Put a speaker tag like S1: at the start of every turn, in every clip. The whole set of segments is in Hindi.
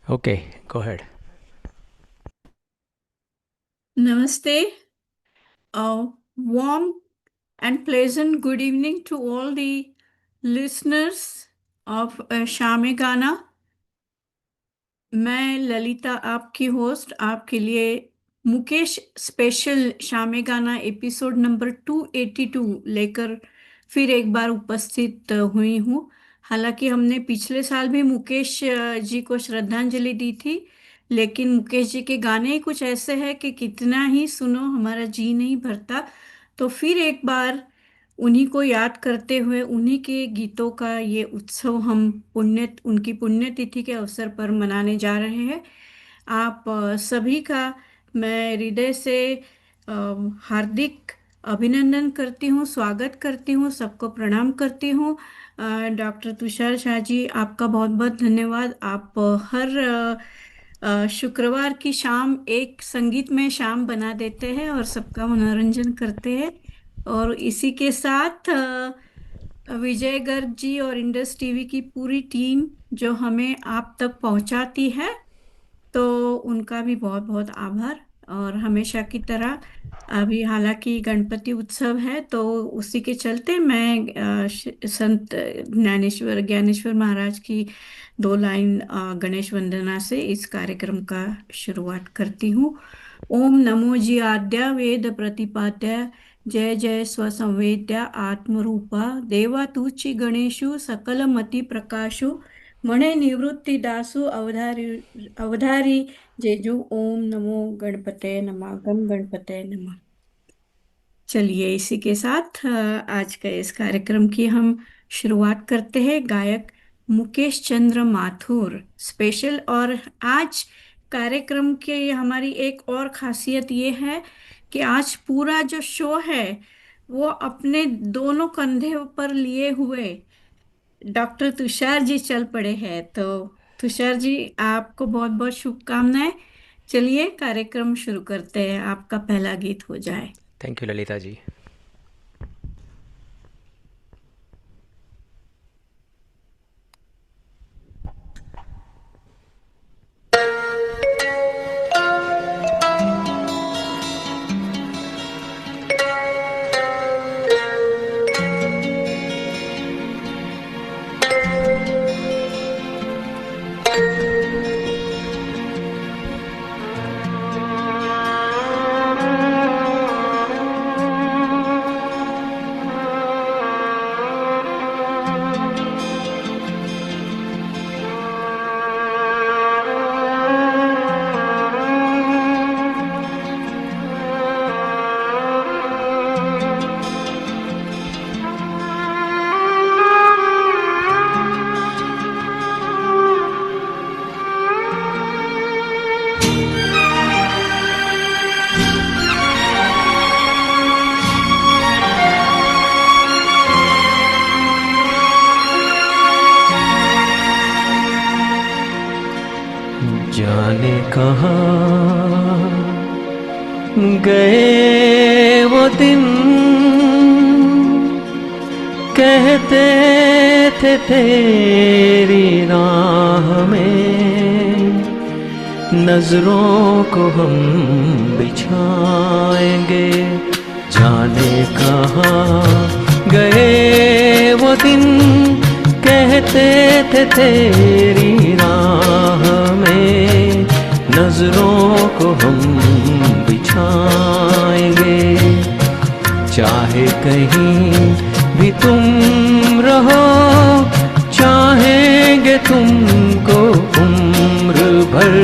S1: Okay, go ahead.
S2: Namaste. A warm and pleasant good evening to all the listeners of Shame Gana. मैं ललिता आपकी होस्ट आपके लिए मुकेश स्पेशल शामे गाना एपिसोड नंबर 282 लेकर फिर एक बार उपस्थित हुई हूँ। हालांकि हमने पिछले साल भी मुकेश जी को श्रद्धांजलि दी थी, लेकिन मुकेश जी के गाने ही कुछ ऐसे हैं कि कितना ही सुनो हमारा जी नहीं भरता। तो फिर एक बार उन्हीं को याद करते हुए उन्हीं के गीतों का ये उत्सव हम उनकी पुण्यतिथि के अवसर पर मनाने जा रहे हैं। आप सभी का मैं हृदय से अ, हार्दिक अभिनंदन करती हूँ, स्वागत करती हूँ, सबको प्रणाम करती हूँ। डॉक्टर तुषार शाह जी, आपका बहुत बहुत धन्यवाद। आप हर शुक्रवार की शाम एक संगीतमय शाम बना देते हैं और सबका मनोरंजन करते हैं। और इसी के साथ विजय गर्ग जी और इंडस टीवी की पूरी टीम जो हमें आप तक पहुंचाती है, तो उनका भी बहुत बहुत आभार। और हमेशा की तरह अभी हालांकि गणपति उत्सव है, तो उसी के चलते मैं संत ज्ञानेश्वर ज्ञानेश्वर महाराज की दो लाइन गणेश वंदना से इस कार्यक्रम का शुरुआत करती हूँ। ओम नमो जी आद्या वेद प्रतिपाद्या, जय जय स्वसंवेद्या आत्मरूपा, देवा तुच्छि गणेशु सकल मति प्रकाशु, मणे निवृत्ति दासु अवधारी अवधारी जेजु। ओम नमो गणपते नमः, गम गणपते नमः। चलिए इसी के साथ आज का इस कार्यक्रम की हम शुरुआत करते हैं गायक मुकेश चंद्र माथुर स्पेशल। और आज कार्यक्रम के हमारी एक और खासियत ये है कि आज पूरा जो शो है वो अपने दोनों कंधे पर लिए हुए डॉक्टर तुषार जी चल पड़े हैं। तो तुषार जी, आपको बहुत बहुत शुभकामनाएं। चलिए कार्यक्रम शुरू करते हैं, आपका पहला गीत हो जाए।
S1: Thank you, Lalita ji. जाने कहाँ गए वो दिन, कहते थे तेरी राह में नजरों को हम बिछाएंगे। जाने कहाँ गए वो दिन, कहते थे तेरी राह में नजरों को हम बिछाएंगे। चाहे कहीं भी तुम रहो, चाहेंगे तुमको उम्र भर,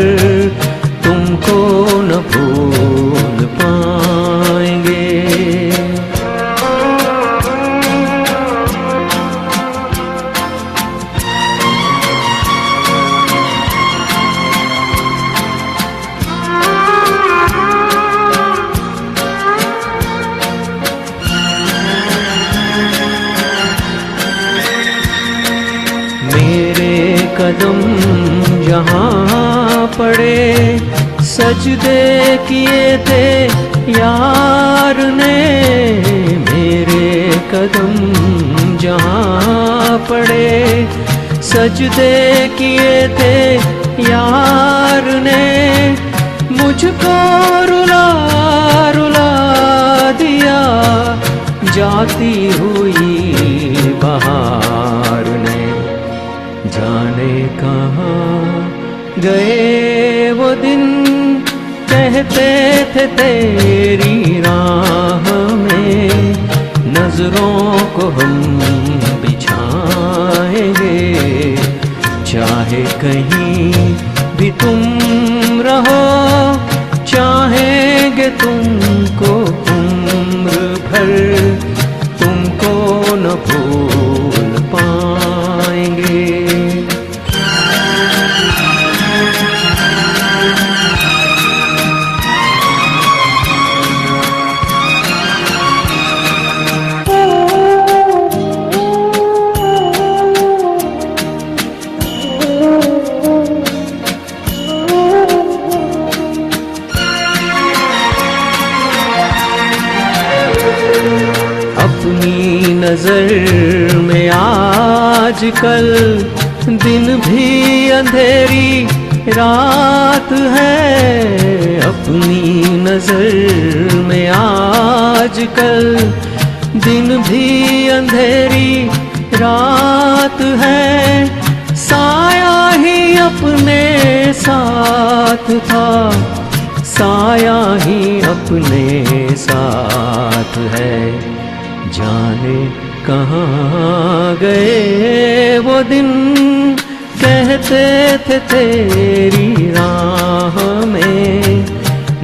S1: तुमको न भूल पाएंगे। कदम जहाँ पड़े सजदे किए थे यार ने, मेरे कदम जहाँ पड़े सजदे किए थे यार ने मुझको रुला रुला दिया, जाती हुई बहार ने। जाने कहाँ गए वो दिन, कहते थे तेरी राह में नजरों को हम बिछाएंगे। चाहे कहीं भी तुम रहो, चाहेंगे तुमको उम्र भर, तुमको न भूल पाएंगे। अपनी नजर में आजकल दिन भी अंधेरी रात है। अपनी नजर में आजकल दिन भी अंधेरी रात है। साया ही अपने साथ था, साया ही अपने साथ है। जाने कहाँ गए वो दिन, कहते थे तेरी राह में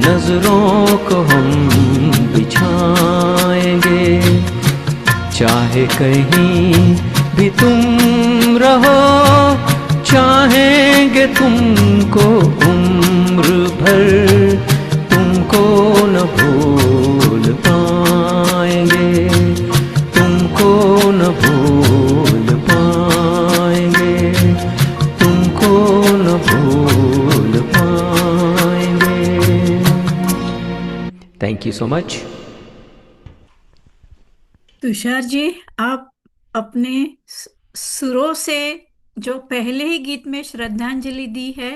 S1: नजरों को हम बिछाएंगे। चाहे कहीं भी तुम रहो, चाहेंगे तुमको उम्र भर, तुमको न भूल पाएंगे, तुमको न भूल पाएंगे, तुमको न भूल पाएंगे। Thank you so much.
S2: Tushar ji, आप अपने सुरों से जो पहले ही गीत में श्रद्धांजलि दी है,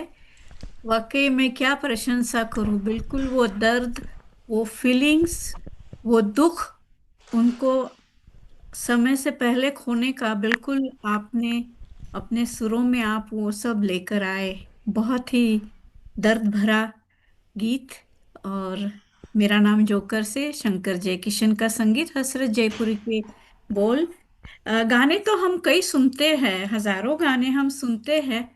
S2: वाकई में क्या प्रशंसा करूं। बिल्कुल वो दर्द, वो फीलिंग्स, वो दुख, उनको समय से पहले खोने का बिल्कुल आपने अपने सुरों में आप वो सब लेकर आए। बहुत ही दर्द भरा गीत। और मेरा नाम जोकर से शंकर जयकिशन का संगीत, हसरत जयपुरी के बोल। गाने तो हम कई सुनते हैं, हजारों गाने हम सुनते हैं।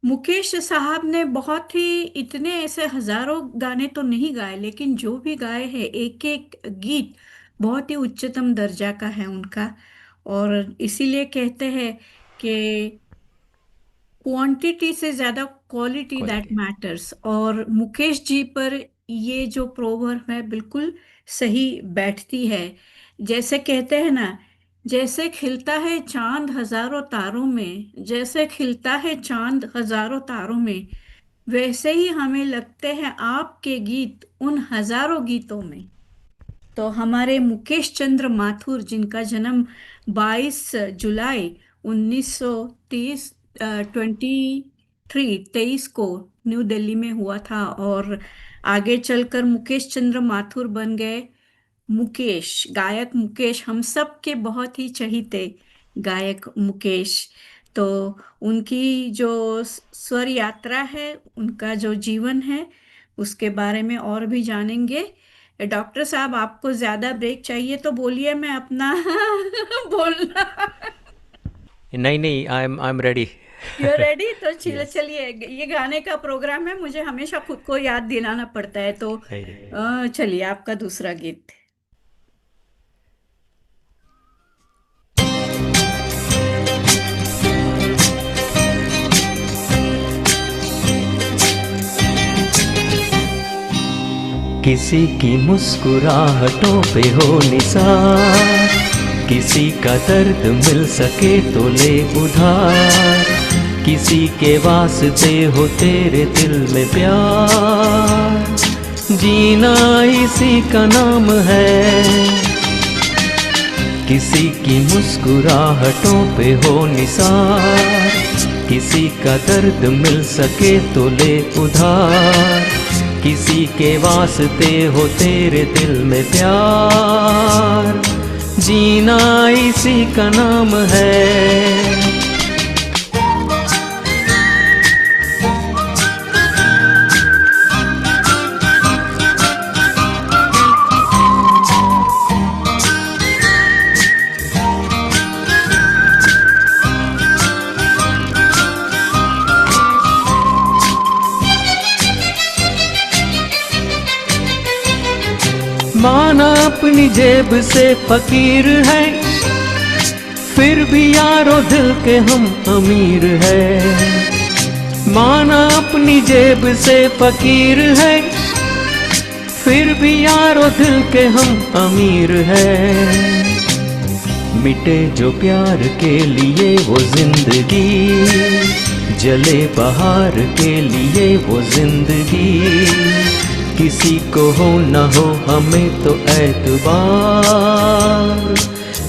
S2: मुकेश साहब ने बहुत ही इतने ऐसे हजारों गाने तो नहीं गाए, लेकिन जो भी गाए हैं एक एक गीत बहुत ही उच्चतम दर्जा का है उनका। और इसीलिए कहते हैं कि क्वांटिटी से ज्यादा क्वालिटी दैट
S1: क्वालिटी।
S2: मैटर्स। और मुकेश जी पर ये जो प्रोवर्ब है बिल्कुल सही बैठती है। जैसे कहते हैं ना, जैसे खिलता है चांद हजारों तारों में, जैसे खिलता है चांद हजारों तारों में, वैसे ही हमें लगते हैं आपके गीत उन हजारों गीतों में। तो हमारे मुकेश चंद्र माथुर, जिनका जन्म 22 जुलाई 1930 23 को न्यू दिल्ली में हुआ था, और आगे चलकर मुकेश चंद्र माथुर बन गए मुकेश, गायक मुकेश, हम सब के बहुत ही चहीते गायक मुकेश। तो उनकी जो स्वर यात्रा है, उनका जो जीवन है, उसके बारे में और भी जानेंगे। डॉक्टर साहब, आपको ज्यादा ब्रेक चाहिए तो बोलिए, मैं अपना बोलना।
S1: नहीं नहीं, I am ready.
S2: You ready? तो
S1: यस।
S2: चलिए, ये गाने का प्रोग्राम है, मुझे हमेशा खुद को याद दिलाना पड़ता है। तो चलिए, आपका दूसरा गीत।
S1: किसी की मुस्कुराहटों पे हो निसार, किसी का दर्द मिल सके तो ले उधार, किसी के वास्ते हो तेरे दिल में प्यार, जीना इसी का नाम है। किसी की मुस्कुराहटों पे हो निसार, किसी का दर्द मिल सके तो ले उधार, किसी के वास्ते हो तेरे दिल में प्यार, जीना इसी का नाम है। माना अपनी जेब से फकीर है, फिर भी यारो दिल के हम अमीर है। माना अपनी जेब से फकीर है, फिर भी यारो दिल के हम अमीर है। मिटे जो प्यार के लिए वो जिंदगी, जले बहार के लिए वो जिंदगी, किसी को हो न हो हमें तो एतबार,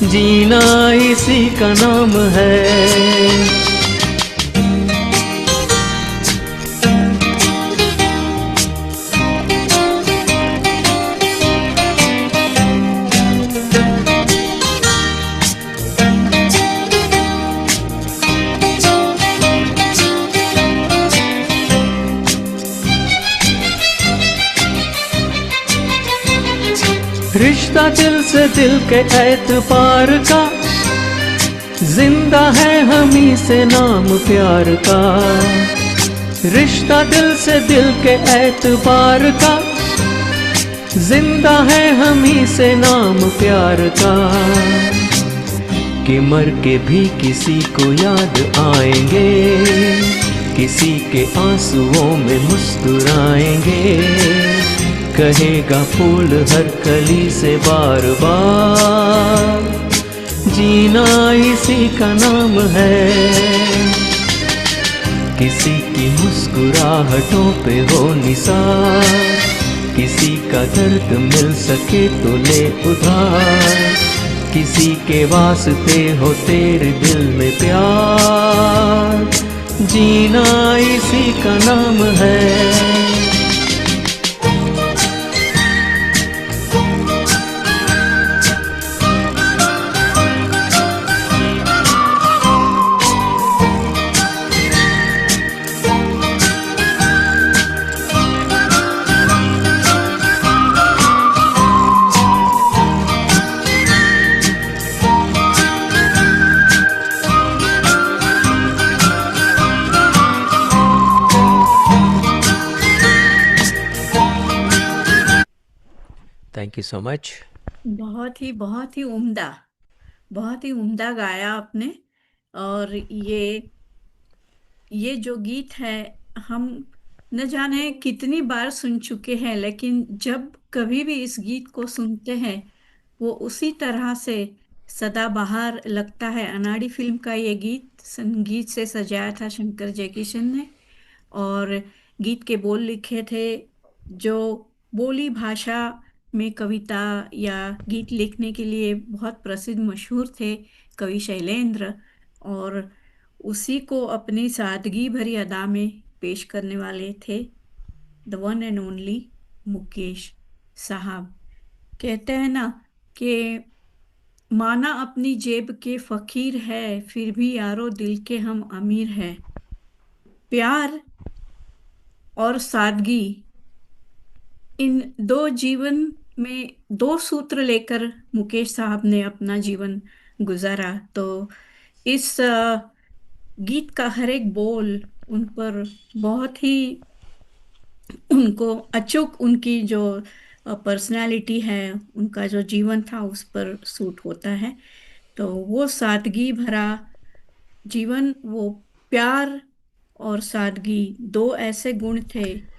S1: जीना इसी का नाम है। रिश्ता दिल से दिल के एतबार का, जिंदा है हमी से नाम प्यार का। रिश्ता दिल से दिल के एतबार का, जिंदा है हमी से नाम प्यार का। कि मर के भी किसी को याद आएंगे, किसी के आंसुओं में मुस्कुराएंगे, कहेगा फूल हर कली से बार बार, जीना इसी का नाम है। किसी की मुस्कुराहटों पे हो निसार, किसी का दर्द मिल सके तो ले उधार, किसी के वास्ते हो तेरे दिल में प्यार, जीना इसी का नाम है। Thank you so much.
S2: बहुत ही उम्दा गाया आपने। और ये जो गीत है, हम न जाने कितनी बार सुन चुके हैं, लेकिन जब कभी भी इस गीत को सुनते हैं वो उसी तरह से सदाबहार लगता है। अनाड़ी फिल्म का ये गीत संगीत से सजाया था शंकर जयकिशन ने, और गीत के बोल लिखे थे जो बोली भाषा में कविता या गीत लिखने के लिए बहुत प्रसिद्ध मशहूर थे, कवि शैलेंद्र। और उसी को अपनी सादगी भरी अदा में पेश करने वाले थे the one and only Mukesh साहब। कहते हैं ना कि माना अपनी जेब के फकीर है, फिर भी यारो दिल के हम अमीर है। प्यार और सादगी, इन दो जीवन में दो सूत्र लेकर मुकेश साहब ने अपना जीवन गुजारा। तो इस गीत का हर एक बोल उन पर बहुत ही, उनको अचूक, उनकी जो पर्सनालिटी है, उनका जो जीवन था उस पर सूट होता है। तो वो सादगी भरा जीवन, वो प्यार और सादगी, दो ऐसे गुण थे।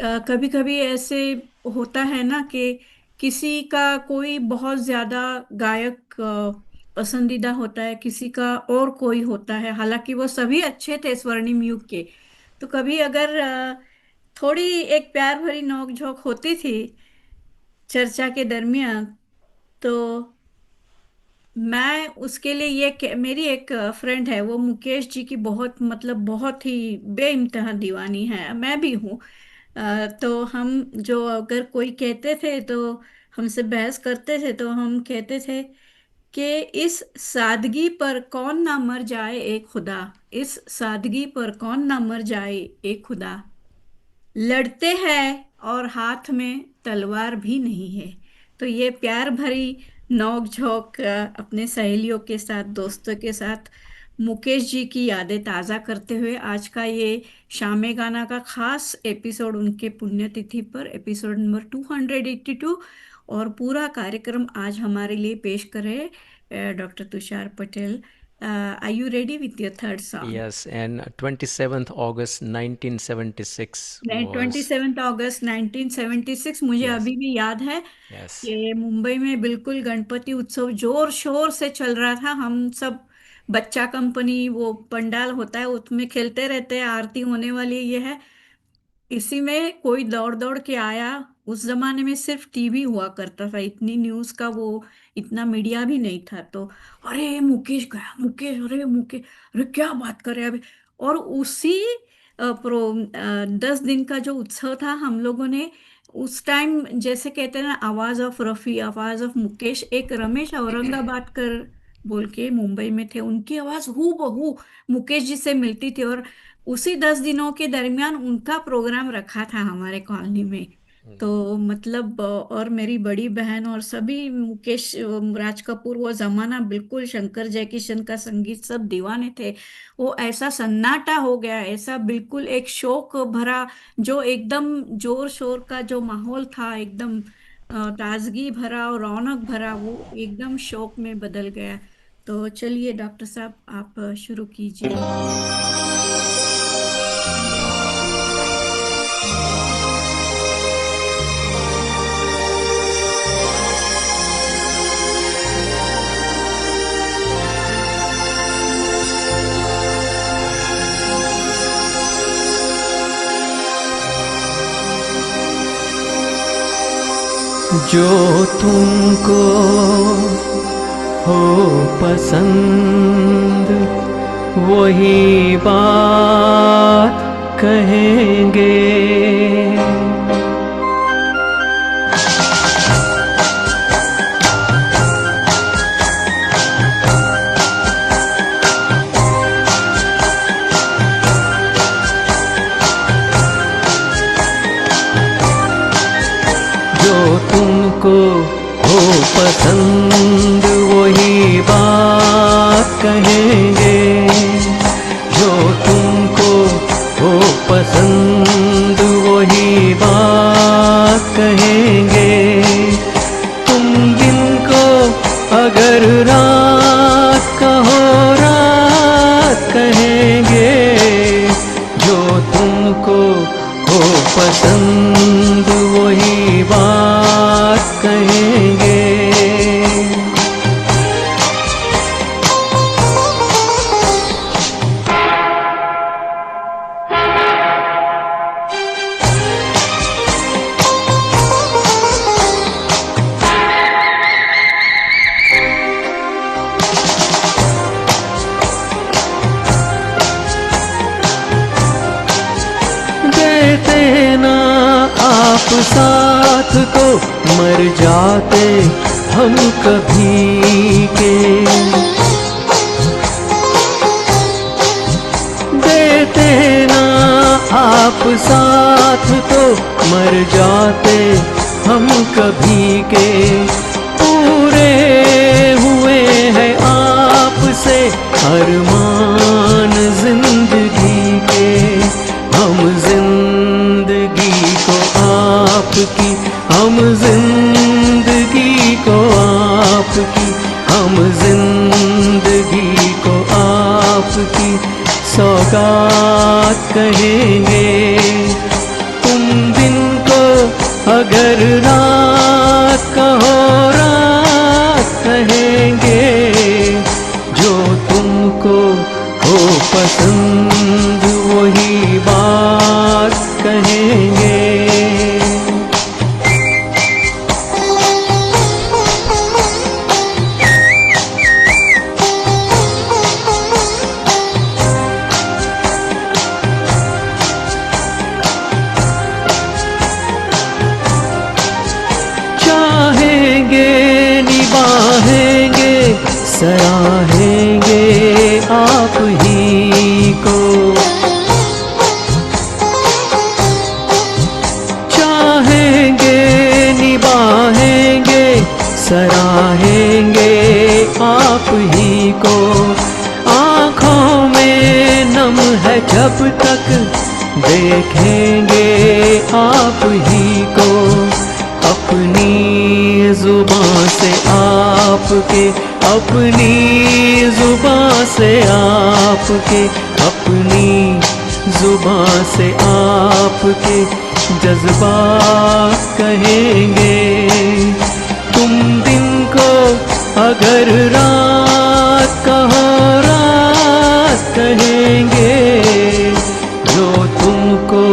S2: कभी कभी ऐसे होता है ना कि किसी का कोई बहुत ज्यादा गायक पसंदीदा होता है, किसी का और कोई होता है, हालांकि वो सभी अच्छे थे स्वर्णिम युग के। तो कभी अगर थोड़ी एक प्यार भरी नोक-झोंक होती थी चर्चा के दरमियान, तो मैं उसके लिए मेरी एक फ्रेंड है, वो मुकेश जी की बहुत मतलब बहुत ही बेइंतहा दीवानी है, मैं भी हूँ। तो हम जो अगर कोई कहते थे तो हमसे बहस करते थे, तो हम कहते थे कि इस सादगी पर कौन ना मर जाए ए खुदा, इस सादगी पर कौन ना मर जाए ए खुदा, लड़ते हैं और हाथ में तलवार भी नहीं है। तो ये प्यार भरी नोक झोंक अपने सहेलियों के साथ, दोस्तों के साथ, मुकेश जी की यादें ताज़ा करते हुए आज का ये शामे गाना का खास एपिसोड, उनके पुण्यतिथि पर एपिसोड नंबर 282। और पूरा कार्यक्रम आज हमारे लिए पेश करे doctor Tushar Patel. Are you ready with your third song?
S1: Yes, and 27th August 1976
S2: twenty
S1: was,
S2: seventh August 1976 मुझे
S1: yes,
S2: अभी भी याद है
S1: yes.
S2: कि मुंबई में बिल्कुल गणपति उत्सव जोर शोर से चल रहा था। हम सब बच्चा कंपनी, वो पंडाल होता है उसमें खेलते रहते हैं, आरती होने वाली ये है, इसी में कोई दौड़ दौड़ के आया। उस जमाने में सिर्फ टीवी हुआ करता था, इतनी न्यूज का वो इतना मीडिया भी नहीं था। तो अरे मुकेश गया, मुकेश, अरे मुकेश, अरे क्या बात करे अभी। और उसी 10 दिन का जो उत्सव था, हम लोगों ने उस टाइम जैसे कहते हैं ना, आवाज ऑफ रफी, आवाज ऑफ मुकेश, एक रमेश औरंगाबाद कर बोल के मुंबई में थे, उनकी आवाज हू बहू मुकेश जी से मिलती थी। और उसी 10 दिनों के दरमियान उनका प्रोग्राम रखा था हमारे कॉलोनी में। तो मतलब और मेरी बड़ी बहन और सभी मुकेश राज कपूर, वो जमाना बिल्कुल शंकर जयकिशन का संगीत, सब दीवाने थे। वो ऐसा सन्नाटा हो गया, ऐसा बिल्कुल एक शोक भरा, जो एकदम जोर शोर का जो माहौल था, एकदम ताजगी भरा और रौनक भरा, वो एकदम शोक में बदल गया। तो चलिए डॉक्टर साहब, आप शुरू कीजिए।
S1: जो तुमको हो पसंद वही बात कहेंगे, जो तुमको हो पसंद वही बात कहेंगे, जो तुमको हो पसंद वही बात कहेंगे। तुम दिन को अगर रात कहो रात कहेंगे, जो तुमको हो पसंद वही बात कहेंगे। देते ना आप साथ तो मर जाते हम कभी के, देते ना आप साथ तो मर जाते हम कभी के। पूरे हुए हैं आपसे अरमान जिंदगी के, हम जिंदगी को आपकी, हम जिंदगी को आपकी, हम जिंदगी को आपकी सौगात कहेंगे। तुम दिन को अगर रात कहो रात कहेंगे, जो तुमको हो पसंद वही बात कहेंगे। निभाएंगे सराहेंगे आप ही को। चाहेंगे निभाएंगे सराहेंगे आप ही को। आँखों में नम है जब तक देखेंगे आप ही को। अपनी जुबां से आपके, अपनी जुबां से आपके, अपनी जुबां से आपके जज्बात कहेंगे। तुम दिन को अगर रात कहो रात कहेंगे। जो तुमको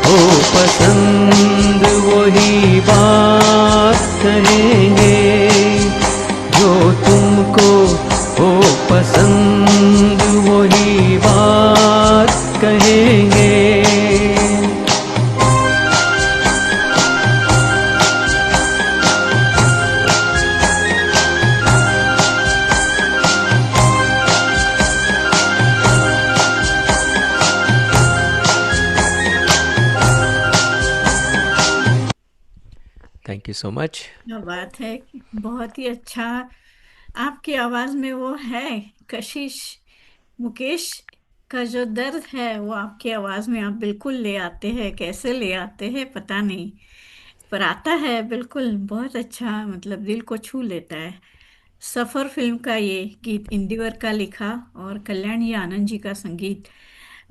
S1: हो पसंद वही बात कहेंगे। जो तुमको हो पसंद वही बात कहेंगे। Thank you so much.
S2: क्या बात है, बहुत ही अच्छा। आपकी आवाज में वो है कशिश, मुकेश का जो दर्द है वो आपकी आवाज में आप बिल्कुल ले आते हैं। कैसे ले आते हैं पता नहीं, पर आता है बिल्कुल। बहुत अच्छा, मतलब दिल को छू लेता है। सफर फिल्म का ये गीत इंदिवर का लिखा और कल्याण जी आनंद जी का संगीत।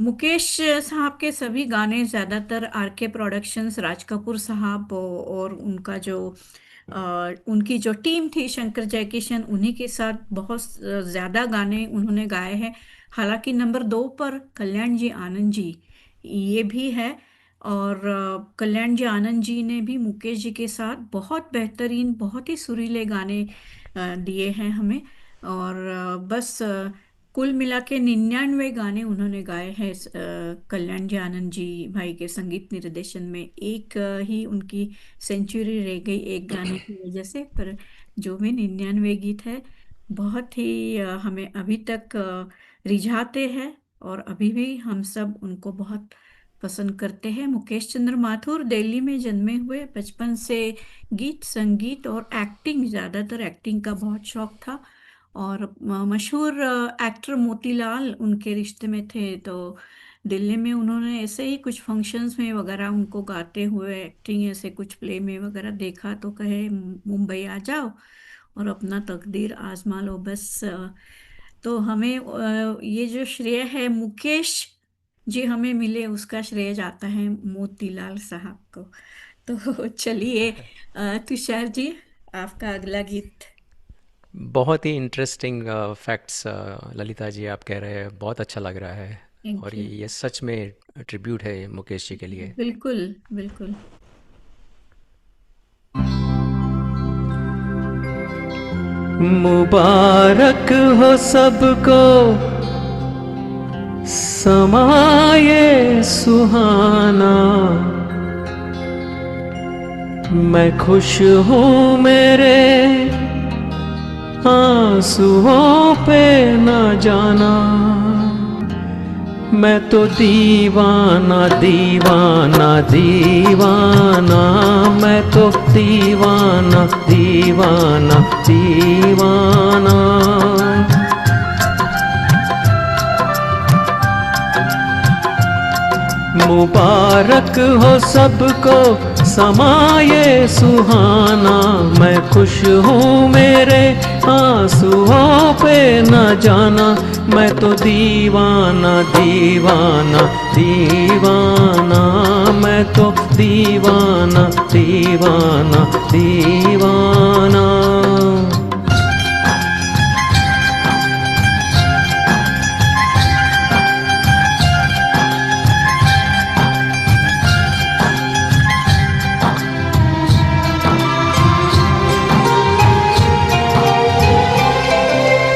S2: मुकेश साहब के सभी गाने ज्यादातर आर के प्रोडक्शंस, राज कपूर साहब और उनका जो उनकी जो टीम थी शंकर जयकिशन, उन्हीं के साथ बहुत ज्यादा गाने उन्होंने गाए हैं। हालांकि नंबर 2 पर कल्याण जी आनंद जी ये भी है। और कल्याण जी आनंद जी ने भी मुकेश जी के साथ बहुत बेहतरीन, बहुत ही सुरीले गाने दिए हैं हमें। और बस कुल मिला के 99 गाने उन्होंने गाए हैं कल्याण जी आनंद जी भाई के संगीत निर्देशन में। एक ही उनकी सेंचुरी रह गई एक गाने की वजह से, पर जो भी 99 गीत है बहुत ही हमें अभी तक रिझाते हैं और अभी भी हम सब उनको बहुत पसंद करते हैं। मुकेश चंद्र माथुर दिल्ली में जन्मे हुए, बचपन से गीत, संगीत और एक्टिंग, ज़्यादातर एक्टिंग का बहुत शौक था। और मशहूर एक्टर मोतीलाल उनके रिश्ते में थे, तो दिल्ली में उन्होंने ऐसे ही कुछ फंक्शंस में वगैरह उनको गाते हुए एक्टिंग, ऐसे कुछ प्ले में वगैरह देखा तो कहे मुंबई आ जाओ और अपना तकदीर आजमा लो बस। तो हमें ये जो श्रेय है मुकेश जी हमें मिले, उसका श्रेय जाता है मोतीलाल साहब को। तो चलिए तुषार जी, आपका अगला गीत।
S1: बहुत ही इंटरेस्टिंग फैक्ट्स ललिता जी आप कह रहे हैं, बहुत अच्छा लग रहा है।
S2: थैंक
S1: और
S2: यू।
S1: ये सच में ट्रिब्यूट है मुकेश जी के लिए।
S2: बिल्कुल बिल्कुल।
S1: मुबारक हो सबको समाये सुहाना। मैं खुश हूँ मेरे आंसुओं पे न जाना। मैं तो दीवाना दीवाना दीवाना, मैं तो दीवाना दीवाना दीवाना। मुबारक हो सबको समाये सुहाना। मैं खुश हूँ मेरे आंसुओं पे न जाना। मैं तो दीवाना दीवाना दीवाना, मैं तो दीवाना दीवाना दीवाना।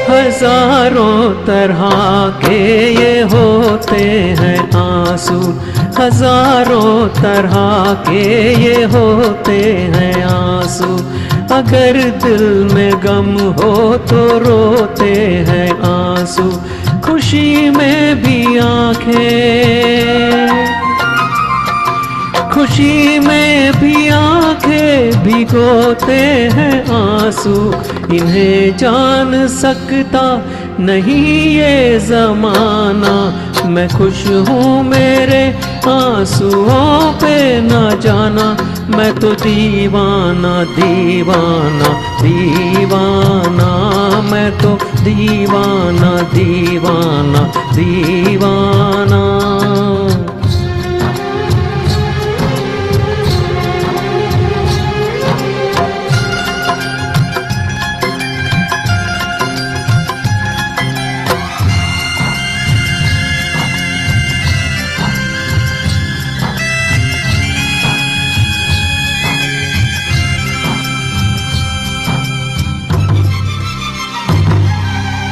S1: हजारों तरह के ये होते हैं आंसू। हजारों तरह के ये होते हैं आंसू। अगर दिल में गम हो तो रोते हैं आंसू, खुशी में भी आंखें, खुशी में भी आंखें भिगोते हैं आंसू। इन्हें जान सकता नहीं ये जमाना, मैं खुश हूँ मेरे आंसुओं पे ना जाना। मैं तो दीवाना दीवाना दीवाना, मैं तो दीवाना दीवाना दीवाना।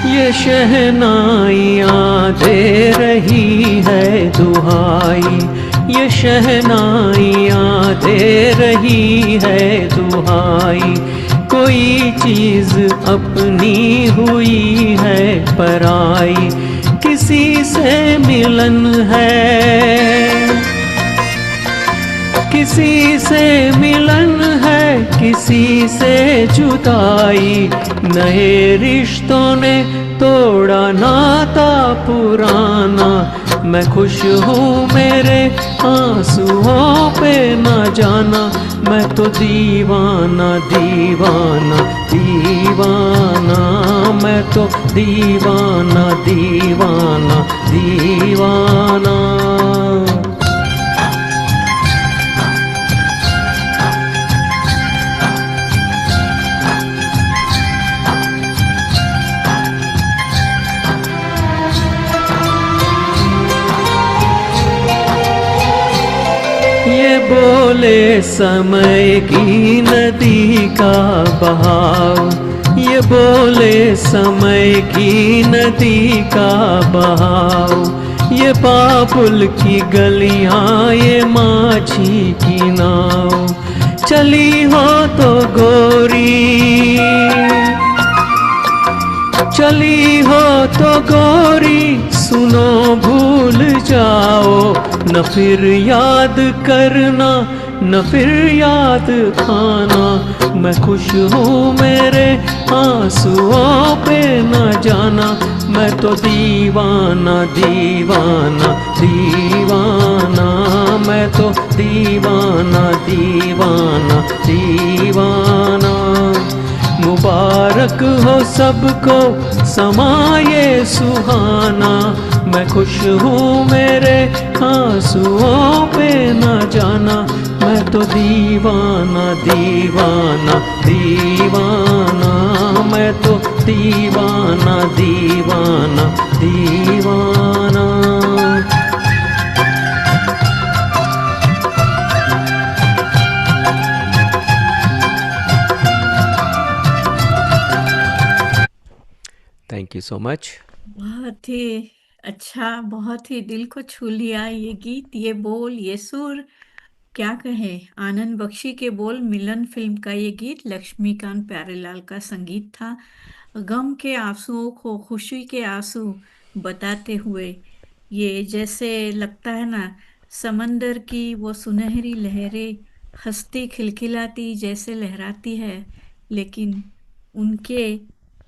S1: ये शहनाइयाँ दे रही है दुहाई, ये शहनाइयाँ दे रही है दुहाई। कोई चीज़ अपनी हुई है पराई, किसी से मिलन है, किसी से मिलन है, किसी से जुदाई। नए रिश्तों ने तोड़ा नाता पुराना, मैं खुश हूँ मेरे आंसुओं पे ना जाना। मैं तो दीवाना दीवाना दीवाना, मैं तो दीवाना दीवाना दीवाना। ये बोले समय की नदी का बहाव, ये बोले समय की नदी का बहाव। ये बाबुल की गलियां, ये माझी की नाव, चली हो तो गोरी, चली हो तो गोरी सुनो भूल जाओ। न फिर याद करना, न फिर याद आना। मैं खुश हूँ मेरे आंसुओं पे न जाना। मैं तो दीवाना दीवाना दीवाना, मैं तो दीवाना दीवाना दीवाना। मुबारक हो सबको समाये सुहाना। मैं खुश हूँ मेरे आंसुओं पे ना जाना। मैं तो दीवाना दीवाना दीवाना, मैं तो दीवाना दीवाना दीवाना। Thank you so much.
S2: बहुत ही अच्छा, बहुत ही दिल को छू लिया ये गीत, ये बोल, ये सुर, क्या कहे। आनंद बख्शी के बोल, मिलन फिल्म का ये गीत, लक्ष्मीकांत प्यारेलाल का संगीत था। गम के आंसुओं को खुशी के आंसू बताते हुए, ये जैसे लगता है ना, समंदर की वो सुनहरी लहरें हंसती खिलखिलाती जैसे लहराती है, लेकिन उनके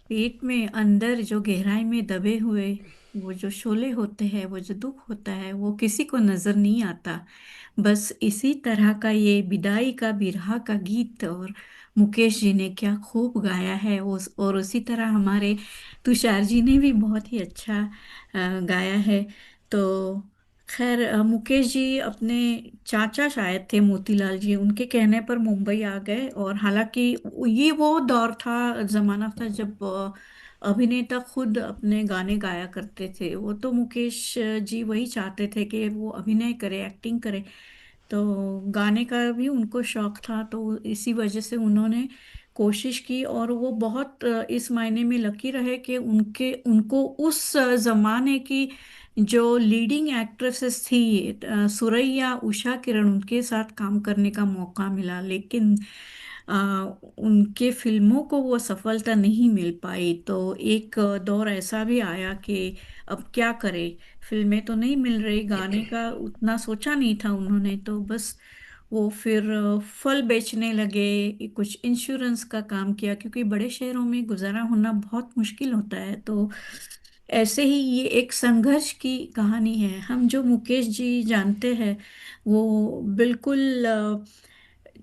S2: पेट में अंदर जो गहराई में दबे हुए वो जो शोले होते हैं, वो जो दुख होता है, वो किसी को नजर नहीं आता। बस इसी तरह का ये विदाई का बिरहा का गीत, और मुकेश जी ने क्या खूब गाया है और उसी तरह हमारे तुषार जी ने भी बहुत ही अच्छा गाया है। तो खैर, मुकेश जी अपने चाचा शायद थे मोतीलाल जी, उनके कहने पर मुंबई आ गए। और हालांकि ये वो दौर था, जमाना था जब अभिनेता खुद अपने गाने गाया करते थे। वो तो मुकेश जी वही चाहते थे कि वो अभिनय करे, एक्टिंग करे। तो गाने का भी उनको शौक था, तो इसी वजह से उन्होंने कोशिश की। और वो बहुत इस मायने में लकी रहे कि उनके उनको उस जमाने की जो लीडिंग एक्ट्रेसेस थी, सुरैया, उषा किरण, उनके साथ काम करने का मौका मिला, लेकिन अ, उनके फिल्मों को वो सफलता नहीं मिल पाई। तो एक दौर ऐसा भी आया कि अब क्या करे, फिल्में तो नहीं मिल रही, गाने का उतना सोचा नहीं था उन्होंने, तो बस वो फिर फल बेचने लगे, कुछ इंश्योरेंस का काम किया, क्योंकि बड़े शहरों में गुजारा होना बहुत मुश्किल होता है। तो ऐसे ही ये एक संघर्ष की कहानी है। हम जो मुकेश जी जानते हैं, वो बिल्कुल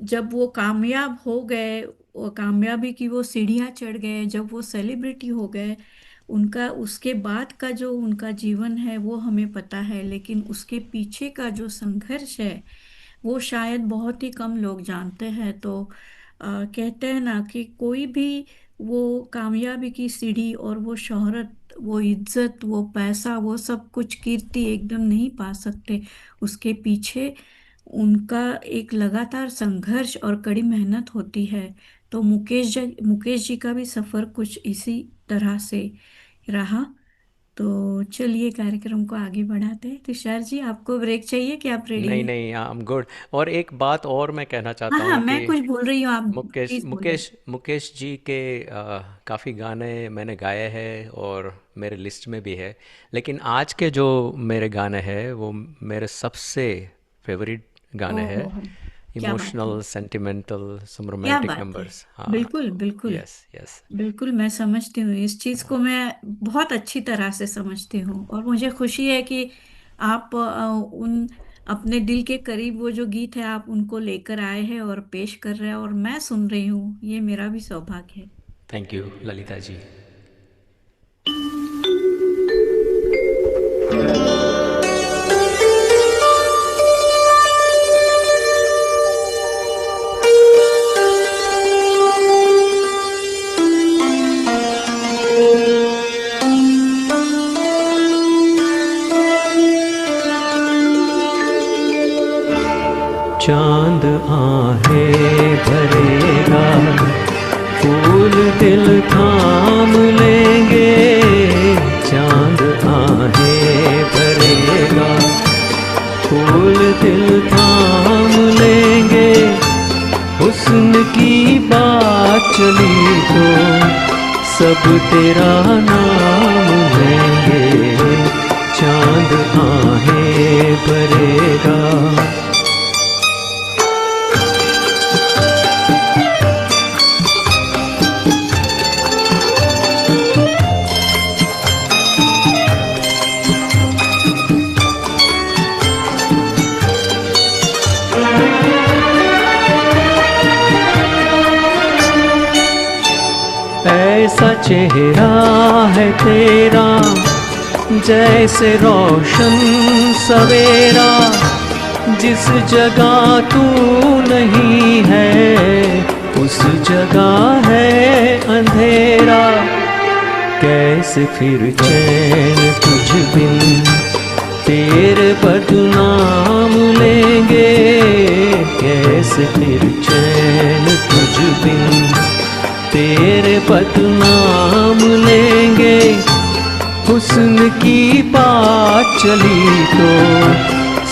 S2: जब वो कामयाब हो गए, वो कामयाबी की वो सीढ़ियाँ चढ़ गए, जब वो सेलिब्रिटी हो गए, उनका उसके बाद का जो उनका जीवन है वो हमें पता है, लेकिन उसके पीछे का जो संघर्ष है वो शायद बहुत ही कम लोग जानते हैं। तो कहते हैं ना कि कोई भी वो कामयाबी की सीढ़ी और वो शोहरत, वो इज्जत, वो पैसा, वो सब कुछ, कीर्ति एकदम नहीं पा सकते। उसके पीछे उनका एक लगातार संघर्ष और कड़ी मेहनत होती है। तो मुकेश जी का भी सफर कुछ इसी तरह से रहा। तो चलिए कार्यक्रम को आगे बढ़ाते हैं। तुषार जी, आपको ब्रेक चाहिए कि आप रेडी
S3: नहीं
S2: हैं?
S3: नहीं, आई एम गुड। और एक बात और मैं कहना
S2: हाँ
S3: चाहता
S2: हाँ,
S3: हूँ कि
S2: मैं कुछ बोल रही हूँ, आप
S3: मुकेश
S2: प्लीज बोलिए।
S3: मुकेश मुकेश जी के काफ़ी गाने मैंने गाए हैं और मेरे लिस्ट में भी है। लेकिन आज के जो मेरे गाने हैं वो मेरे सबसे फेवरेट गाने हैं।
S2: ओह, क्या बात है,
S3: इमोशनल, सेंटिमेंटल, सम
S2: क्या
S3: रोमांटिक
S2: बात है।
S3: नंबर्स। हाँ।
S2: बिल्कुल बिल्कुल।
S3: Yes yes.
S2: बिल्कुल मैं समझती हूँ इस चीज को, मैं बहुत अच्छी तरह से समझती हूँ, और मुझे खुशी है कि आप उन अपने दिल के करीब वो जो गीत है आप उनको लेकर आए हैं और पेश कर रहे हैं, और मैं सुन रही हूँ, ये मेरा भी सौभाग्य है।
S3: Thank you Lalita ji.
S1: चांद आहें भरेगा, फूल दिल थाम लेंगे। चांद आहें भरेगा, फूल दिल थाम लेंगे। हुस्न की बात चली तो सब तेरा नाम लेंगे। चांद आहें भरेगा। ऐसा चेहरा है तेरा जैसे रोशन सवेरा। जिस जगह तू नहीं है उस जगह है अंधेरा। कैसे फिर चैन तुझ बिन तेरे बदनाम लेंगे। कैसे फिर चैन तुझ बिन तेरे बदनाम लेंगे। हुस्न की बात चली तो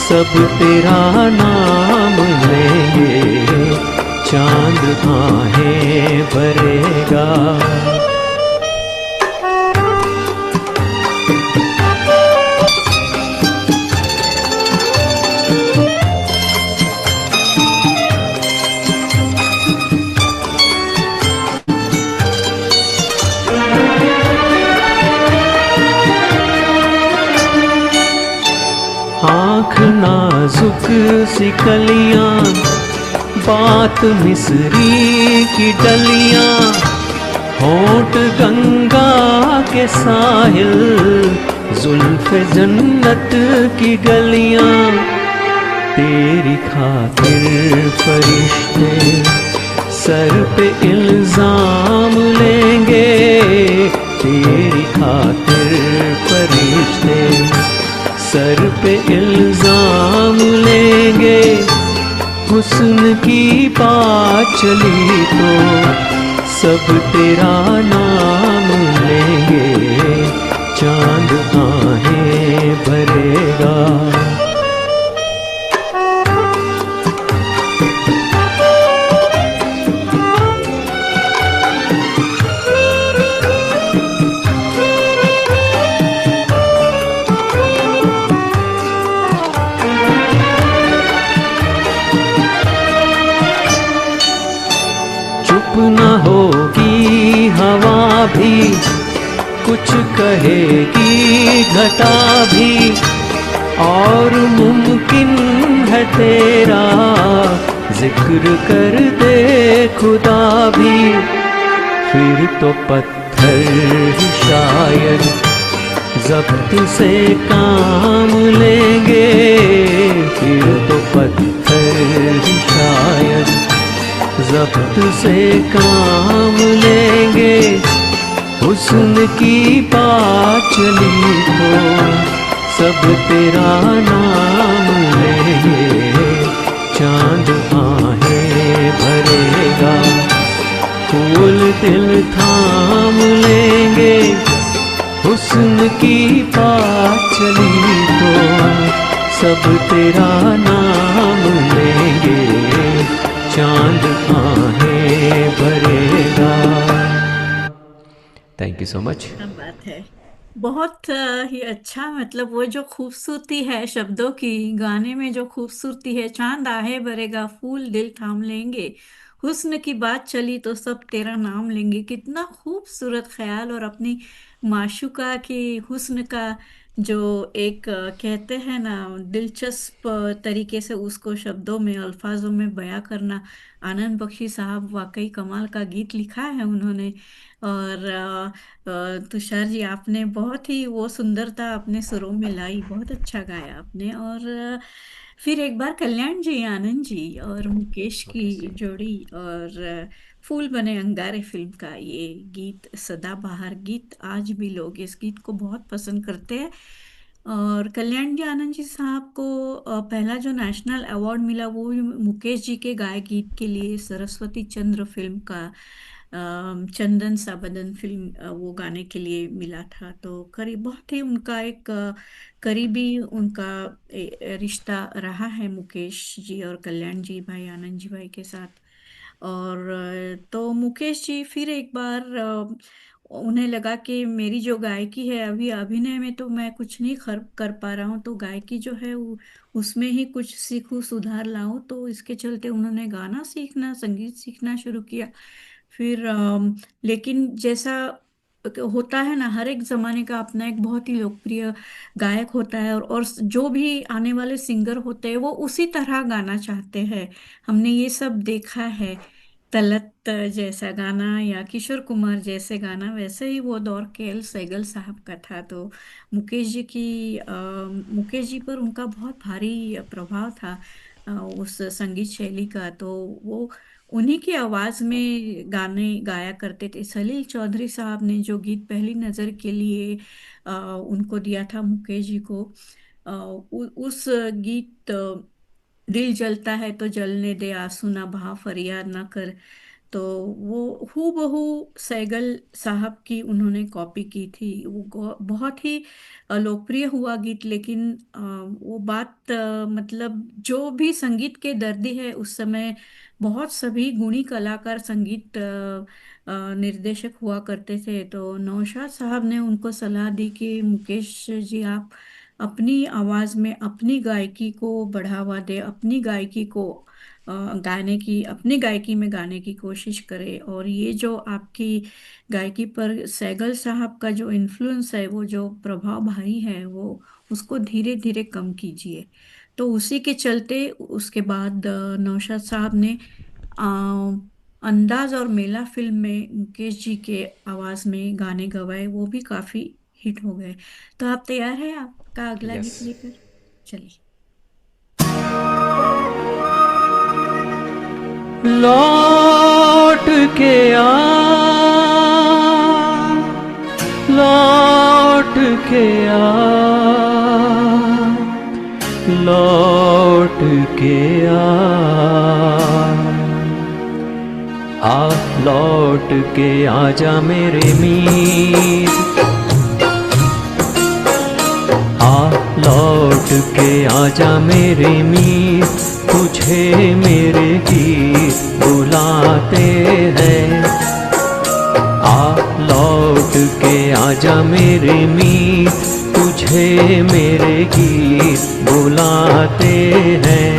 S1: सब तेरा नाम लेंगे। चांद आहें भरेगा। आँख नाजुक सी कलियां, बात मिस्री की डलियां। होंठ गंगा के साहिल, जुल्फ़े जन्नत की गलियां। तेरी खातिर फरिश्ते सर पे इल्जाम लेंगे। तेरी खातिर फरिश्ते सर पे इल्जाम लेंगे। हुस्न की बात चली तो सब तेरा नाम लेंगे। चांद आहें भरेगा। चुप न होगी हवा भी, कुछ कहेगी घटा भी, और मुमकिन है तेरा जिक्र कर दे खुदा भी। फिर तो पत्थर ही शायद जब्त से काम लेंगे, फिर तो पत्थर ही शायद जब्त से काम लेंगे। हुस्न की बात चली तो सब तेरा नाम लेंगे। चांद आहें भरेगा, फूल दिल थाम लेंगे। हुस्न की बात चली तो सब तेरा नाम लेंगे। चांद आहें भरेगा। Thank you so much.
S2: क्या बात है। बहुत ही अच्छा, मतलब वो जो खूबसूरती है शब्दों की, गाने में जो खूबसूरती है, चांद आहे भरेगा, फूल दिल थाम लेंगे, हुस्न की बात चली तो सब तेरा नाम लेंगे। कितना खूबसूरत ख्याल। और अपनी माशूका की हुस्न का जो एक कहते हैं ना, दिलचस्प तरीके से उसको शब्दों में, अल्फाजों में बयां करना। आनंद बख्शी साहब वाकई कमाल का गीत लिखा है उन्होंने। और तुषार जी, आपने बहुत ही वो सुंदरता अपने सुरों में लाई, बहुत अच्छा गाया आपने। और फिर एक बार कल्याण जी, आनंद जी और मुकेश की
S3: मुकेश जी।
S2: जोड़ी, और फूल बने अंगारे फिल्म का ये गीत, सदाबहार गीत, आज भी लोग इस गीत को बहुत पसंद करते हैं। और कल्याण जी, आनंद जी साहब को पहला जो नेशनल अवार्ड मिला वो भी मुकेश जी के गाए गीत के लिए, सरस्वती चंद्र फिल्म का चंदन सा बदन फिल्म, वो गाने के लिए मिला था। तो करीब बहुत ही उनका एक करीबी उनका रिश्ता रहा है मुकेश जी और कल्याण जी भाई, आनंद जी भाई के साथ। और तो मुकेश जी फिर एक बार उन्हें लगा कि मेरी जो गायकी है, अभी अभिनय में तो मैं कुछ नहीं कर पा रहा हूँ, तो गायकी जो है उसमें ही कुछ सीखूं, सुधार लाऊं। तो इसके चलते उन्होंने गाना सीखना, संगीत सीखना शुरू किया। फिर लेकिन जैसा होता है ना, हर एक जमाने का अपना एक बहुत ही लोकप्रिय गायक होता है, और जो भी आने वाले सिंगर होते हैं वो उसी तरह गाना चाहते हैं। हमने ये सब देखा है। तलत जैसा गाना या किशोर कुमार जैसे गाना, वैसे ही वो दौर के सहगल साहब का था। तो मुकेश जी पर उनका बहुत भारी प्रभाव था उस संगीत शैली का। तो वो उन्हीं की आवाज में गाने गाया करते थे। सलील चौधरी साहब ने जो गीत पहली नजर के लिए उनको दिया था मुकेश जी को, उस गीत दिल जलता है तो जलने दे, आंसू ना बहा, फरियाद ना कर, तो वो हूबहू सैगल साहब की उन्होंने कॉपी की थी। वो बहुत ही लोकप्रिय हुआ गीत। लेकिन वो बात मतलब जो भी संगीत के दर्दी है उस समय, बहुत सभी गुणी कलाकार, संगीत निर्देशक हुआ करते थे। तो नौशाद साहब ने उनको सलाह दी कि मुकेश जी, आप अपनी आवाज में अपनी गायकी को बढ़ावा दे, अपनी गायकी को गाने की, अपनी गायकी में गाने की कोशिश करें। और ये जो आपकी गायकी पर सैगल साहब का जो इन्फ्लुएंस है, वो जो प्रभाव भारी है, वो उसको धीरे धीरे कम कीजिए। तो उसी के चलते उसके बाद नौशाद साहब ने अ, अंदाज और मेला फिल्म में मुकेश जी के आवाज में गाने गवाए, वो भी काफी हिट हो गए। तो आप तैयार हैं आपका अगला
S3: यस।
S2: गीत लेकर? चलिए।
S1: लौट के आ, लौट के आ, लौट के आ, लौट के आजा मेरे मीत, आ के आजा मेरे मीत, तुझे मेरे गीत बुलाते हैं। लौट के आजा मेरे मीत, तुझे मेरे गीत बुलाते हैं।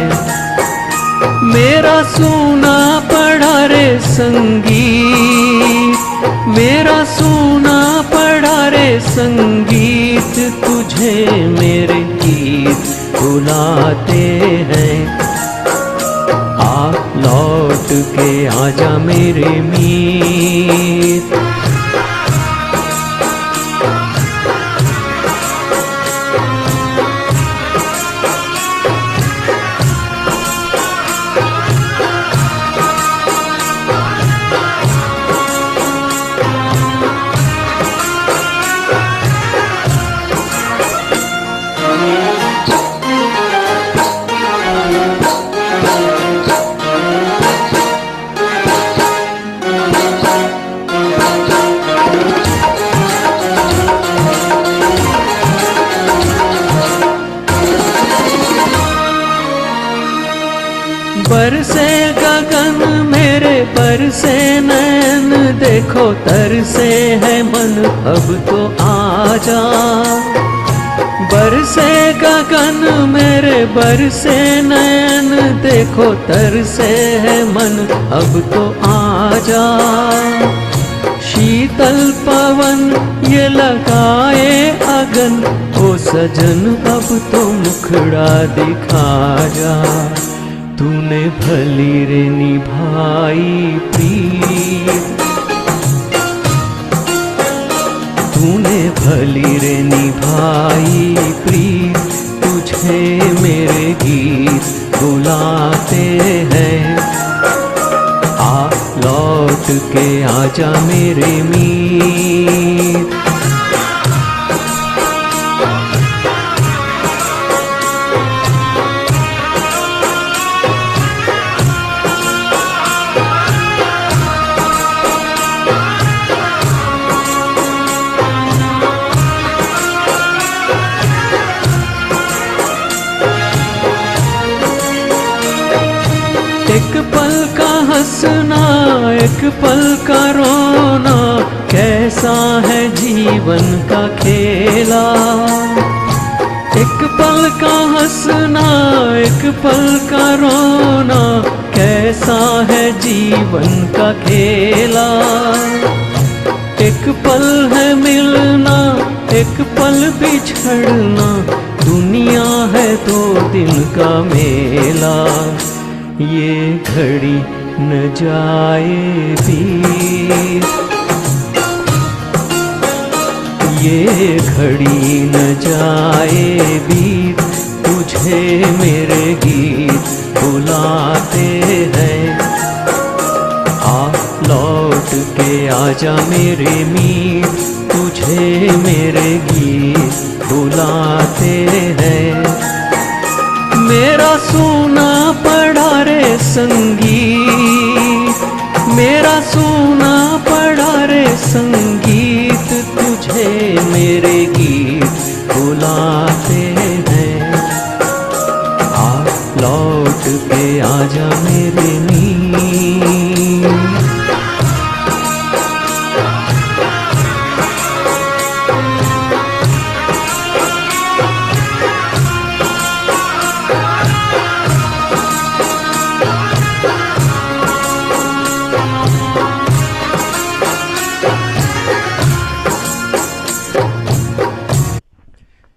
S1: मेरा सुना पड़ा रे संगीत, मेरा सुना पड़ा रे संगीत, तुझे मेरे गीत बुलाते हैं। लौट के आजा मेरे मीत। बरसे गगन मेरे बरसे नैन, देखो तरसे है मन अब तो आजा। बरसे गगन मेरे बरसे नैन, देखो तरसे है मन अब तो आजा। शीतल पवन ये लगाए अगन, ओ सजन अब तो मुखड़ा दिखा जा। तूने भली रे निभाई प्रीत, तूने भली रे निभाई प्रीत, तुझे मेरे गीत बुलाते हैं। लौट के आजा मेरे मीत। एक पल का हंसना एक पल का रोना, कैसा है जीवन का खेला। एक पल का हंसना एक पल का रोना, कैसा है जीवन का खेला। एक पल है मिलना एक पल बिछड़ना, दुनिया है 2 दिन का मेला। ये घड़ी न जाए बीत, ये घड़ी न जाए बीत, तुझे मेरे गीत बुलाते हैं। लौट के आजा मेरे मीत, तुझे मेरे गीत बुलाते हैं। मेरा सोना पड़ा रे संगीत, मेरा सोना पड़ा रे संगीत, तुझे मेरे गीत बुलाते हैं। लौट के आजा मेरे मीत।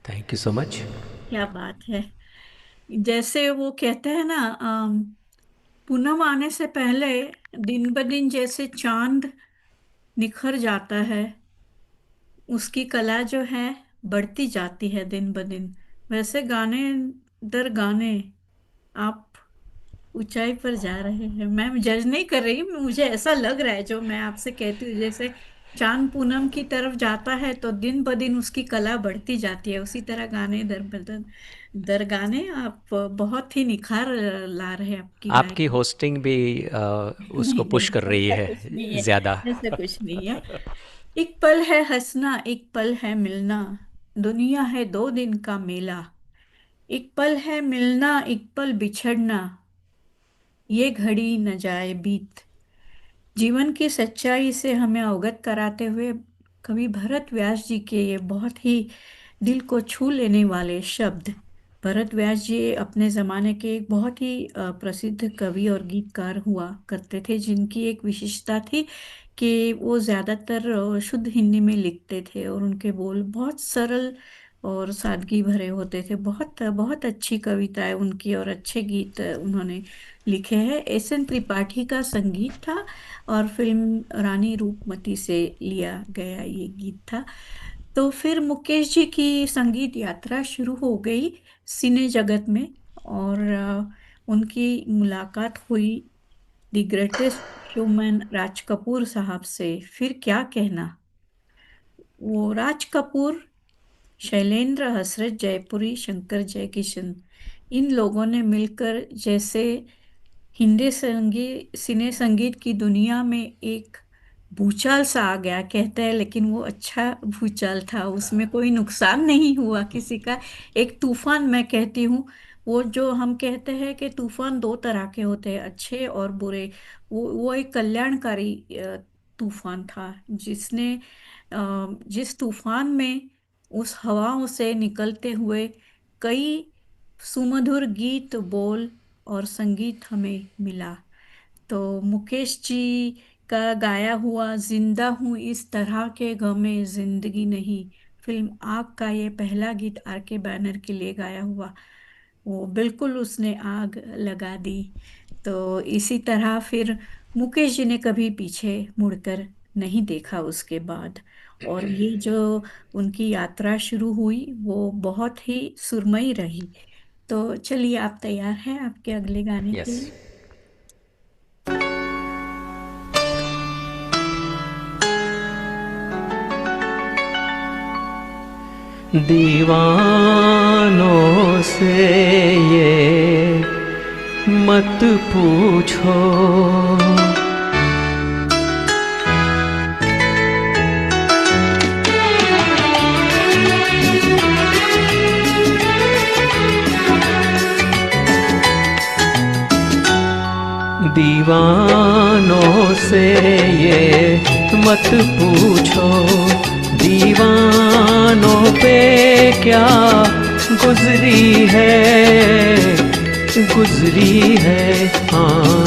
S3: Thank you so much.
S2: क्या बात है। जैसे वो कहते हैं ना, पूनम आने से पहले दिन ब दिन जैसे चांद निखर जाता है, उसकी कला जो है बढ़ती जाती है दिन ब दिन। वैसे गाने दर गाने आप ऊंचाई पर जा रहे हैं। मैं जज नहीं कर रही हूँ, मुझे ऐसा लग रहा है जो मैं आपसे कहती हूँ। जैसे चांद पूनम की तरफ जाता है तो दिन ब दिन उसकी कला बढ़ती जाती है, उसी तरह गाने दर बदन दर गाने आप बहुत ही निखार ला रहे हैं आपकी
S3: आपकी
S2: गायकी।
S3: होस्टिंग भी उसको
S2: नहीं
S3: पुश
S2: नहीं,
S3: कर रही
S2: ऐसा
S3: है
S2: कुछ नहीं है,
S3: ज़्यादा।
S2: ऐसा कुछ नहीं है। एक पल है हंसना एक पल है मिलना, दुनिया है 2 दिन का मेला। एक पल है मिलना, एक पल बिछड़ना, ये घड़ी न जाए बीत। जीवन की सच्चाई से हमें अवगत कराते हुए कवि भरत व्यास जी के ये बहुत ही दिल को छू लेने वाले शब्द। भरत व्यास जी अपने ज़माने के एक बहुत ही प्रसिद्ध कवि और गीतकार हुआ करते थे, जिनकी एक विशेषता थी कि वो ज़्यादातर शुद्ध हिंदी में लिखते थे और उनके बोल बहुत सरल और सादगी भरे होते थे। बहुत बहुत अच्छी कविताएं उनकी और अच्छे गीत उन्होंने लिखे हैं। एस एन त्रिपाठी का संगीत था और फिल्म रानी रूपमती से लिया गया ये गीत था। तो फिर मुकेश जी की संगीत यात्रा शुरू हो गई सिने जगत में, और उनकी मुलाकात हुई the greatest showman Raj Kapoor साहब से। फिर क्या कहना, वो राज कपूर, शैलेंद्र, हसरत जयपुरी, शंकर जयकिशन, इन लोगों ने मिलकर जैसे हिंदी सिने संगीत की दुनिया में एक भूचाल सा आ गया कहते हैं, लेकिन वो अच्छा भूचाल था, उसमें कोई नुकसान नहीं हुआ किसी का। एक तूफान मैं कहती हूँ। वो जो हम कहते हैं कि तूफान दो तरह के होते हैं, अच्छे और बुरे, वो एक कल्याणकारी तूफान था, जिस तूफान में उस हवाओं से निकलते हुए कई सुमधुर गीत, बोल और संगीत हमें मिला। तो मुकेश जी का गाया हुआ जिंदा हूँ इस तरह के गमे जिंदगी नहीं, फिल्म आग का ये पहला गीत आर के बैनर के लिए गाया हुआ, वो बिल्कुल उसने आग लगा दी। तो इसी तरह फिर मुकेश जी ने कभी पीछे मुड़कर नहीं देखा उसके बाद, और ये जो उनकी यात्रा शुरू हुई वो बहुत ही सुरमई रही। तो चलिए, आप तैयार हैं आपके अगले गाने के
S3: यस।
S2: लिए?
S1: दीवानों से ये मत पूछो, दीवानों से ये मत पूछो, दीवानों पे क्या गुजरी है हाँ,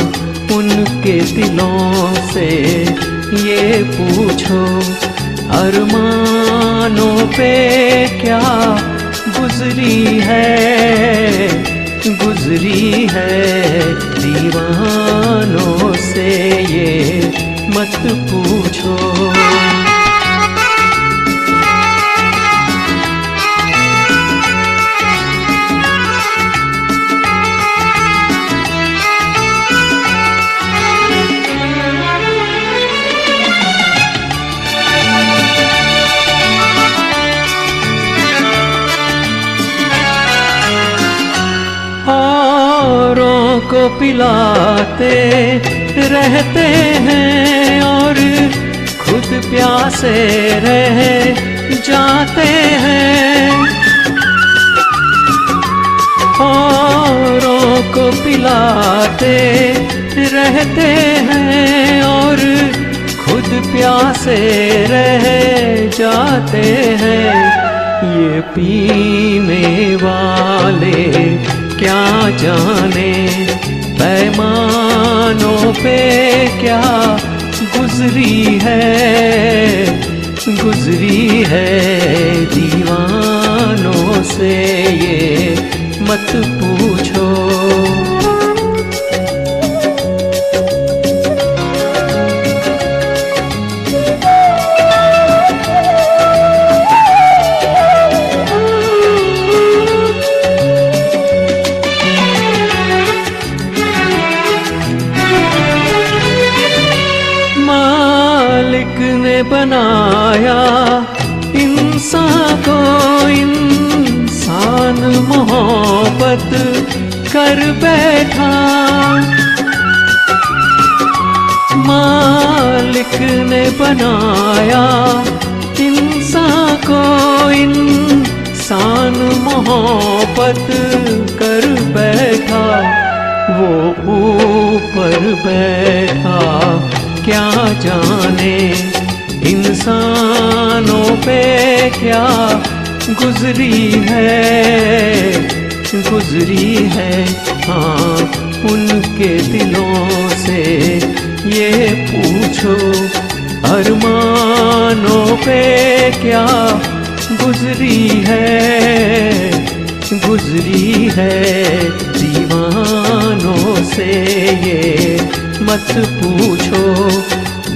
S1: उनके दिलों से ये पूछो, अरमानों पे क्या गुजरी है, दीवानों से ये मत पूछो। औरों को पिलाते रहते हैं और खुद प्यासे रह जाते हैं, औरों को पिलाते रहते हैं और खुद प्यासे रह जाते हैं, ये पीने वाले क्या जाने पैमानों पे क्या गुजरी है, दीवानों से ये मत पूछो। बनाया इंसान को, इंसान मोहब्बत कर बैठा, मालिक ने बनाया इंसान को, इंसान इंसान मोहब्बत कर बैठा, वो ऊपर बैठा क्या जाने इंसानों पे क्या गुजरी है हाँ उनके दिलों से ये पूछो, अरमानों पे क्या गुजरी है दीवानों से ये मत पूछो,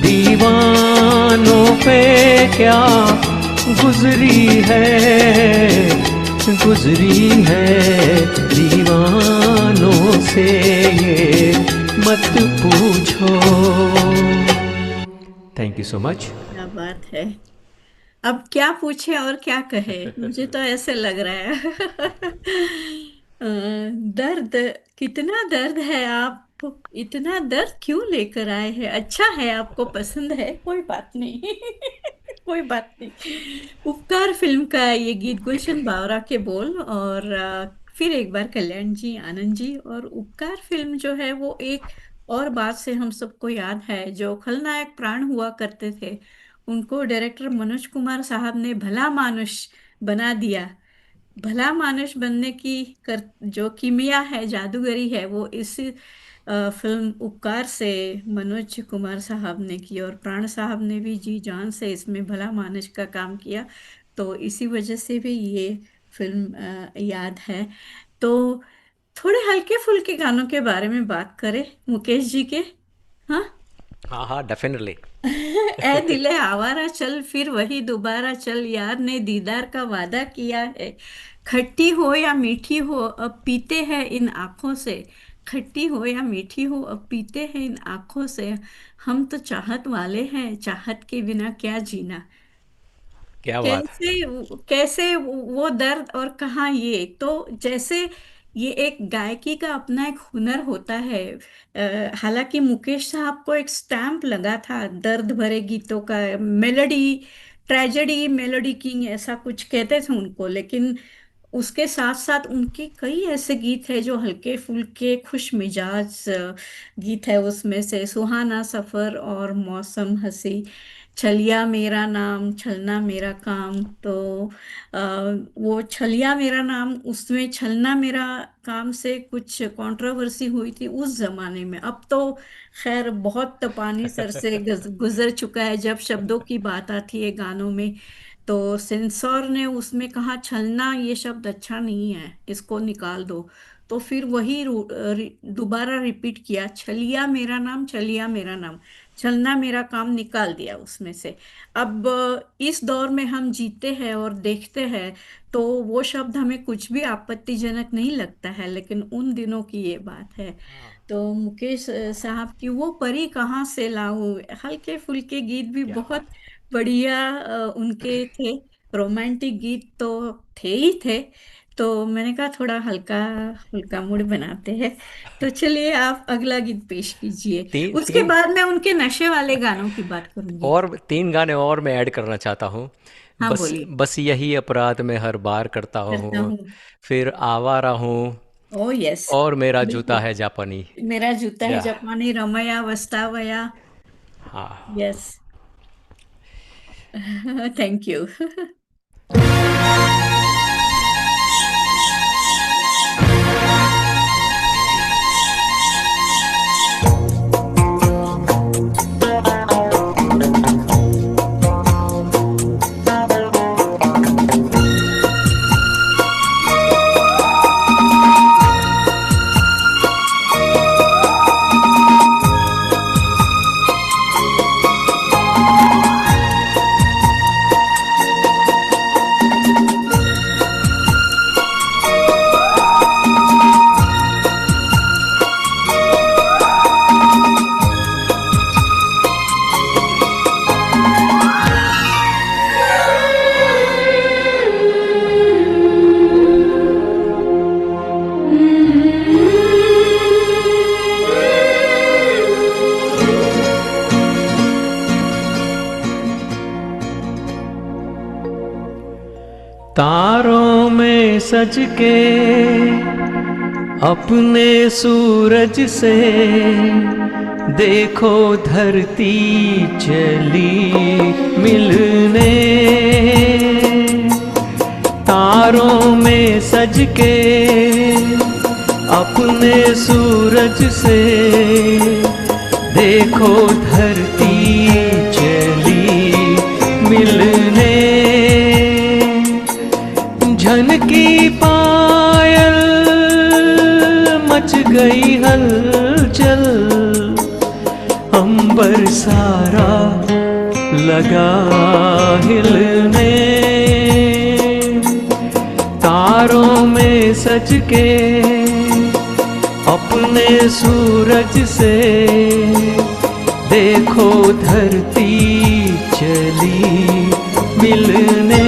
S1: दीवानों पे क्या गुजरी है दीवानों से ये मत पूछो। Thank you so much.
S2: क्या बात है। अब क्या पूछे और क्या कहे, मुझे तो ऐसे लग रहा है। दर्द, कितना दर्द है, आप इतना दर्द क्यों लेकर आए हैं? अच्छा है, आपको पसंद है, कोई बात नहीं। कोई बात नहीं। उपकार फिल्म का ये गीत, गुलशन बावरा के बोल, और फिर एक बार कल्याण जी, आनंद जी। और उपकार फिल्म जो है वो एक और बात से हम सबको याद है, जो खलनायक प्राण हुआ करते थे उनको डायरेक्टर मनोज कुमार साहब ने भला मानुष बना दिया। भला मानुष बनने की जो किमिया है, जादूगरी है, वो इस फिल्म उपकार से मनोज कुमार साहब ने की, और प्राण साहब ने भी जी जान से इसमें भला मानुष का काम किया। तो इसी वजह से भी ये फिल्म याद है। तो थोड़े हल्के फुल्के गानों के बारे में बात करें मुकेश जी के। हाँ।
S3: हाँ हाँ, डेफिनेटली।
S2: ए दिले आवारा चल, फिर वही दोबारा चल, यार ने दीदार का वादा किया है। खट्टी हो या मीठी हो, अब पीते हैं इन आंखों से। खट्टी हो या मीठी हो, अब पीते हैं इन आंखों से। हम तो चाहत वाले हैं, चाहत के बिना क्या जीना।
S3: क्या बात है।
S2: कैसे कैसे वो दर्द, और कहाँ ये तो, जैसे ये एक गायकी का अपना एक हुनर होता है। हालांकि मुकेश साहब को एक स्टैम्प लगा था दर्द भरे गीतों का, मेलोडी, ट्रेजेडी मेलोडी किंग ऐसा कुछ कहते थे उनको, लेकिन उसके साथ साथ उनके कई ऐसे गीत हैं जो हल्के फुल्के खुश मिजाज गीत है। उसमें से सुहाना सफर और मौसम हंसी, छलिया मेरा नाम, छलना मेरा काम। तो अ, वो छलिया मेरा नाम, उसमें छलना मेरा काम से कुछ कंट्रोवर्सी हुई थी उस जमाने में। अब तो खैर बहुत पानी सर से गुजर चुका है। जब शब्दों की बात आती है गानों में, तो सेंसर ने उसमें कहा छलना ये शब्द अच्छा नहीं है, इसको निकाल दो। तो फिर वही दोबारा रिपीट किया, छलिया मेरा नाम, छलिया मेरा नाम, छलना मेरा काम निकाल दिया उसमें से। अब इस दौर में हम जीते हैं और देखते हैं, तो वो शब्द हमें कुछ भी आपत्तिजनक नहीं लगता है, लेकिन उन दिनों की ये बात है। तो मुकेश साहब की वो परी कहाँ से लाऊं, हल्के फुल्के गीत भी
S3: क्या
S2: बहुत
S3: बात है।
S2: बढ़िया उनके थे। रोमांटिक गीत तो थे ही थे। तो मैंने कहा थोड़ा हल्का हल्का मूड बनाते हैं। तो चलिए आप अगला गीत पेश कीजिए।
S3: तीन
S2: उसके
S3: तीन
S2: बाद मैं उनके नशे वाले गानों की बात करूंगी।
S3: और 3 गाने और मैं ऐड करना चाहता हूँ।
S2: हाँ
S3: बस
S2: बोलिए।
S3: बस यही अपराध मैं हर बार करता
S2: करता
S3: हूँ,
S2: हूँ।
S3: फिर आवारा हूँ,
S2: ओ यस।
S3: और मेरा जूता
S2: बिल्कुल।
S3: है जापानी।
S2: मेरा जूता है
S3: या
S2: जापानी, रमया वस्तावया।
S3: हाँ।
S2: यस। Thank you.
S1: तारों सज के अपने सूरज से देखो धरती चली मिलने। तारों में सज के अपने सूरज से देखो धरती चली मिलने। झनकी पायल मच गई हलचल, अंबर सारा लगा हिलने। तारों में सज के अपने सूरज से देखो धरती चली मिलने।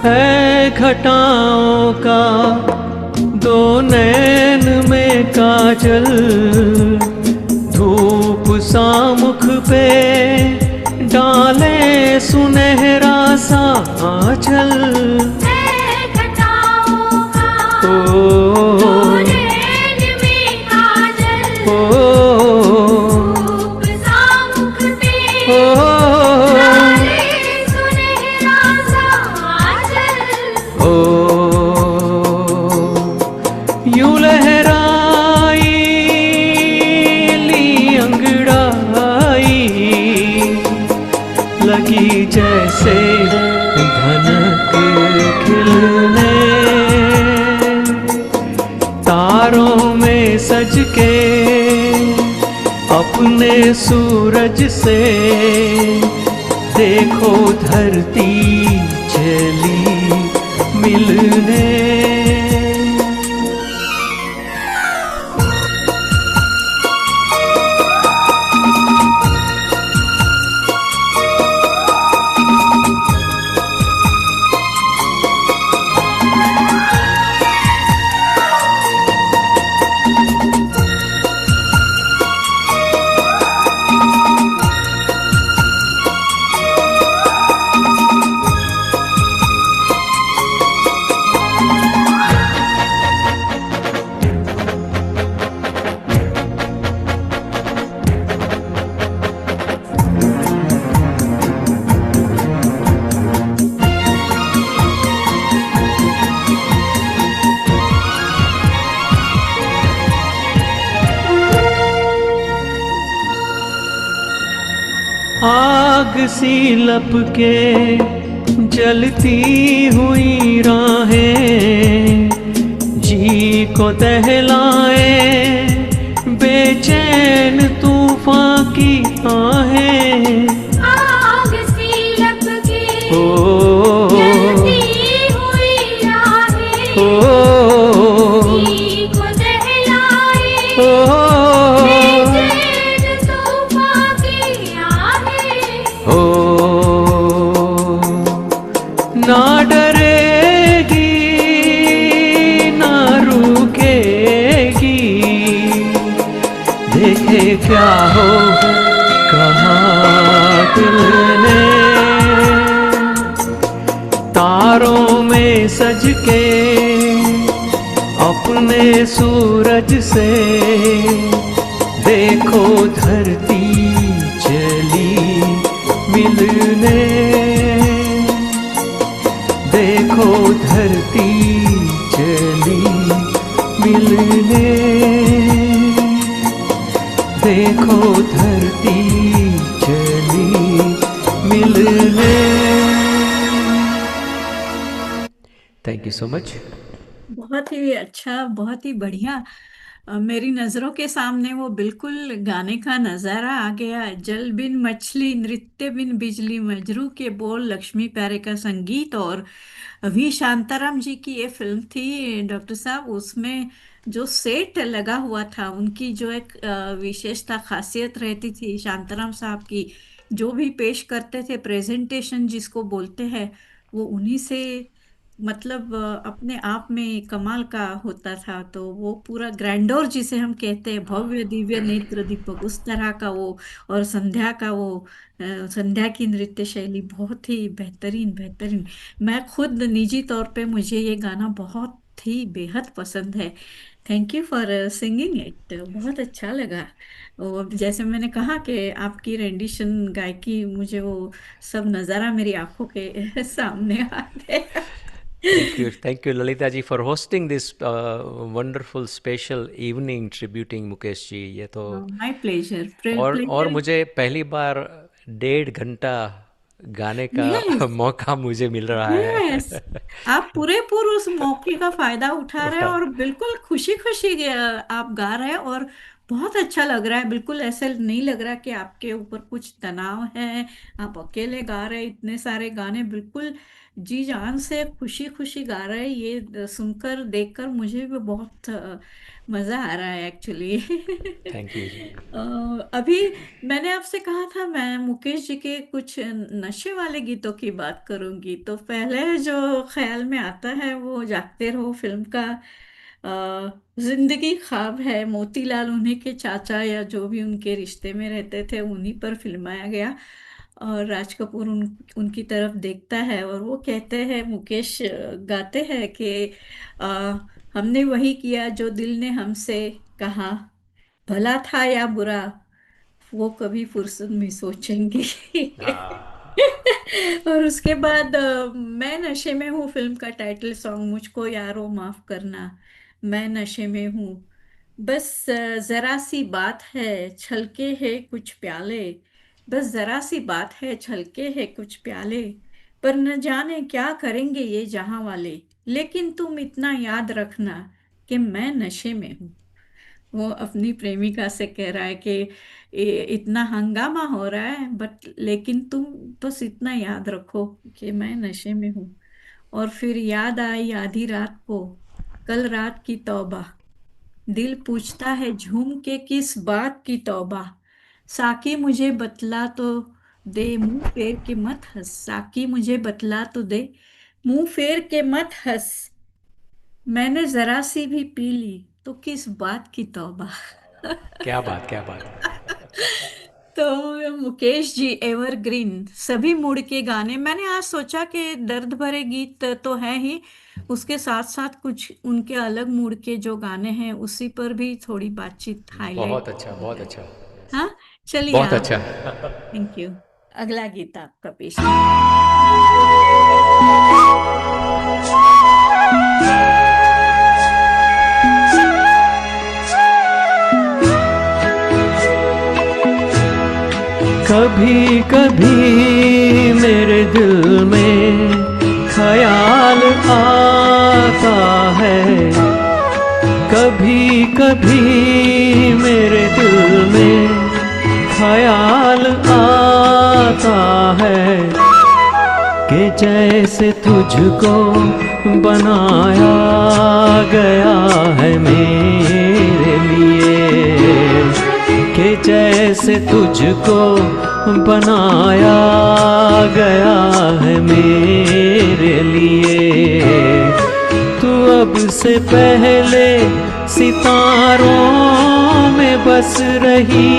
S1: है घटाओं का दो नैन में काजल, धूप सा मुख पे डाले सुनहरा सा आंचल।
S4: है घटाओं का
S1: ओ
S4: दो नैन में काजल,
S1: ओ
S4: धूप सा मुख पे
S1: ओ
S4: डाले सुनहरा सा आंचल।
S1: ओ यूं लहराई ली अंगड़ाई, लगी जैसे धनक खिलने। तारों में सज के अपने सूरज से देखो धरती चली मिलने। आग सी लपके जलती हुई राहें, जी को दहलाए बेचैन तूफान की आहें।
S4: आग सी लपके
S1: ओ
S4: जलती हुई राहें,
S1: ओ
S4: जी को दहलाए
S1: ओ
S4: बेचैन तूफान की आहें।
S1: ओ ना डरेगी ना रुकेगी, देखे क्या हो कहाँ दिल ने। तारों में सज के अपने सूरज से देखो धरती चली मिलने। देखो धरती चली मिलने। देखो धरती चली मिलने।
S3: Thank you so much.
S2: बहुत ही अच्छा, बहुत ही बढ़िया। मेरी नजरों के सामने वो बिल्कुल गाने का नजारा आ गया। जल बिन मछली, नृत्य बिन बिजली, मजरू के बोल, लक्ष्मी प्यारे का संगीत, और वी शांताराम जी की ये फिल्म थी डॉक्टर साहब। उसमें जो सेट लगा हुआ था, उनकी जो एक विशेषता खासियत रहती थी शांताराम साहब की, जो भी पेश करते थे, प्रेजेंटेशन जिसको बोलते हैं, वो उन्हीं से मतलब अपने आप में कमाल का होता था। तो वो पूरा ग्रैंडोर जिसे हम कहते हैं, भव्य दिव्य नेत्र दीपक, उस तरह का वो। और संध्या का वो संध्या की नृत्य शैली बहुत ही बेहतरीन बेहतरीन। मैं खुद निजी तौर पे मुझे ये गाना बहुत ही बेहद पसंद है। Thank you for singing it, बहुत अच्छा लगा। और जैसे मैंने कहा कि आपकी रेंडिशन गायकी, मुझे वो सब नज़ारा मेरी आंखों के सामने आते हैं।
S3: Thank you, Lalita ji, for hosting this wonderful special evening tributing Mukesh ji. ये तो
S2: माय प्लेजर,
S3: और
S2: प्लेजर।
S3: मुझे पहली बार 1.5 घंटा गाने का
S2: यस,
S3: मौका मुझे मिल रहा है।
S2: यस, आप पूरे पूरे उस मौके का फायदा उठा रहे हैं और बिल्कुल खुशी खुशी आप गा रहे हैं, और बहुत अच्छा लग रहा है। बिल्कुल ऐसे नहीं लग रहा कि आपके ऊपर कुछ तनाव है, आप अकेले गा रहे हैं इतने सारे गाने। बिल्कुल जी जान से खुशी खुशी गा रहे हैं। ये सुनकर देखकर मुझे भी बहुत मजा आ रहा है एक्चुअली।
S3: थैंक यू जी।
S2: अभी मैंने आपसे कहा था मैं मुकेश जी के कुछ नशे वाले गीतों की बात करूंगी, तो पहले जो ख्याल में आता है वो जागते रहो फिल्म का जिंदगी ख्वाब है। मोतीलाल उन्हीं के चाचा या जो भी उनके रिश्ते में रहते थे, उन्हीं पर फिल्माया गया। और राज कपूर उनकी तरफ देखता है और वो कहते हैं, मुकेश गाते हैं कि अ, हमने वही किया जो दिल ने हमसे कहा, भला था या बुरा वो कभी फुर्सत में सोचेंगे। और उसके बाद मैं नशे में हूँ फिल्म का टाइटल सॉन्ग, मुझको यारो माफ करना, मैं नशे में हूँ। बस जरा सी बात है छलके है कुछ प्याले, बस जरा सी बात है छलके है कुछ प्याले, पर न जाने क्या करेंगे ये जहां वाले, लेकिन तुम इतना याद रखना कि मैं नशे में हूँ। वो अपनी प्रेमिका से कह रहा है कि इतना हंगामा हो रहा है, बट लेकिन तुम बस इतना याद रखो कि मैं नशे में हूँ। और फिर याद आई आधी रात को, कल रात की तौबा, दिल पूछता है झूम के किस बात की तौबा, साकी मुझे बतला तो दे, मुंह फेर के मत हंस, साकी मुझे बतला तो दे, मुंह फेर के मत हंस, मैंने जरा सी भी पी ली तो किस बात की तौबा।
S3: क्या बात, क्या बात।
S2: तो मुकेश जी एवरग्रीन, सभी मूड के गाने। मैंने आज सोचा कि दर्द भरे गीत तो है ही, उसके साथ साथ कुछ उनके अलग मूड के जो गाने हैं उसी पर भी थोड़ी बातचीत हाईलाइट
S3: बहुत अच्छा,
S2: की
S3: बहुत
S2: जाए।
S3: अच्छा,
S2: हाँ, चलिए
S3: बहुत
S2: आप।
S3: अच्छा।
S2: Thank you. अगला गीत आपका पेश कीजिए।
S1: कभी कभी मेरे दिल में ख्याल आता है, कभी कभी मेरे दिल में ख्याल आता है कि जैसे तुझको बनाया गया है मेरे लिए, कि जैसे तुझको बनाया गया है मेरे लिए। तू अब से पहले सितारों में बस रही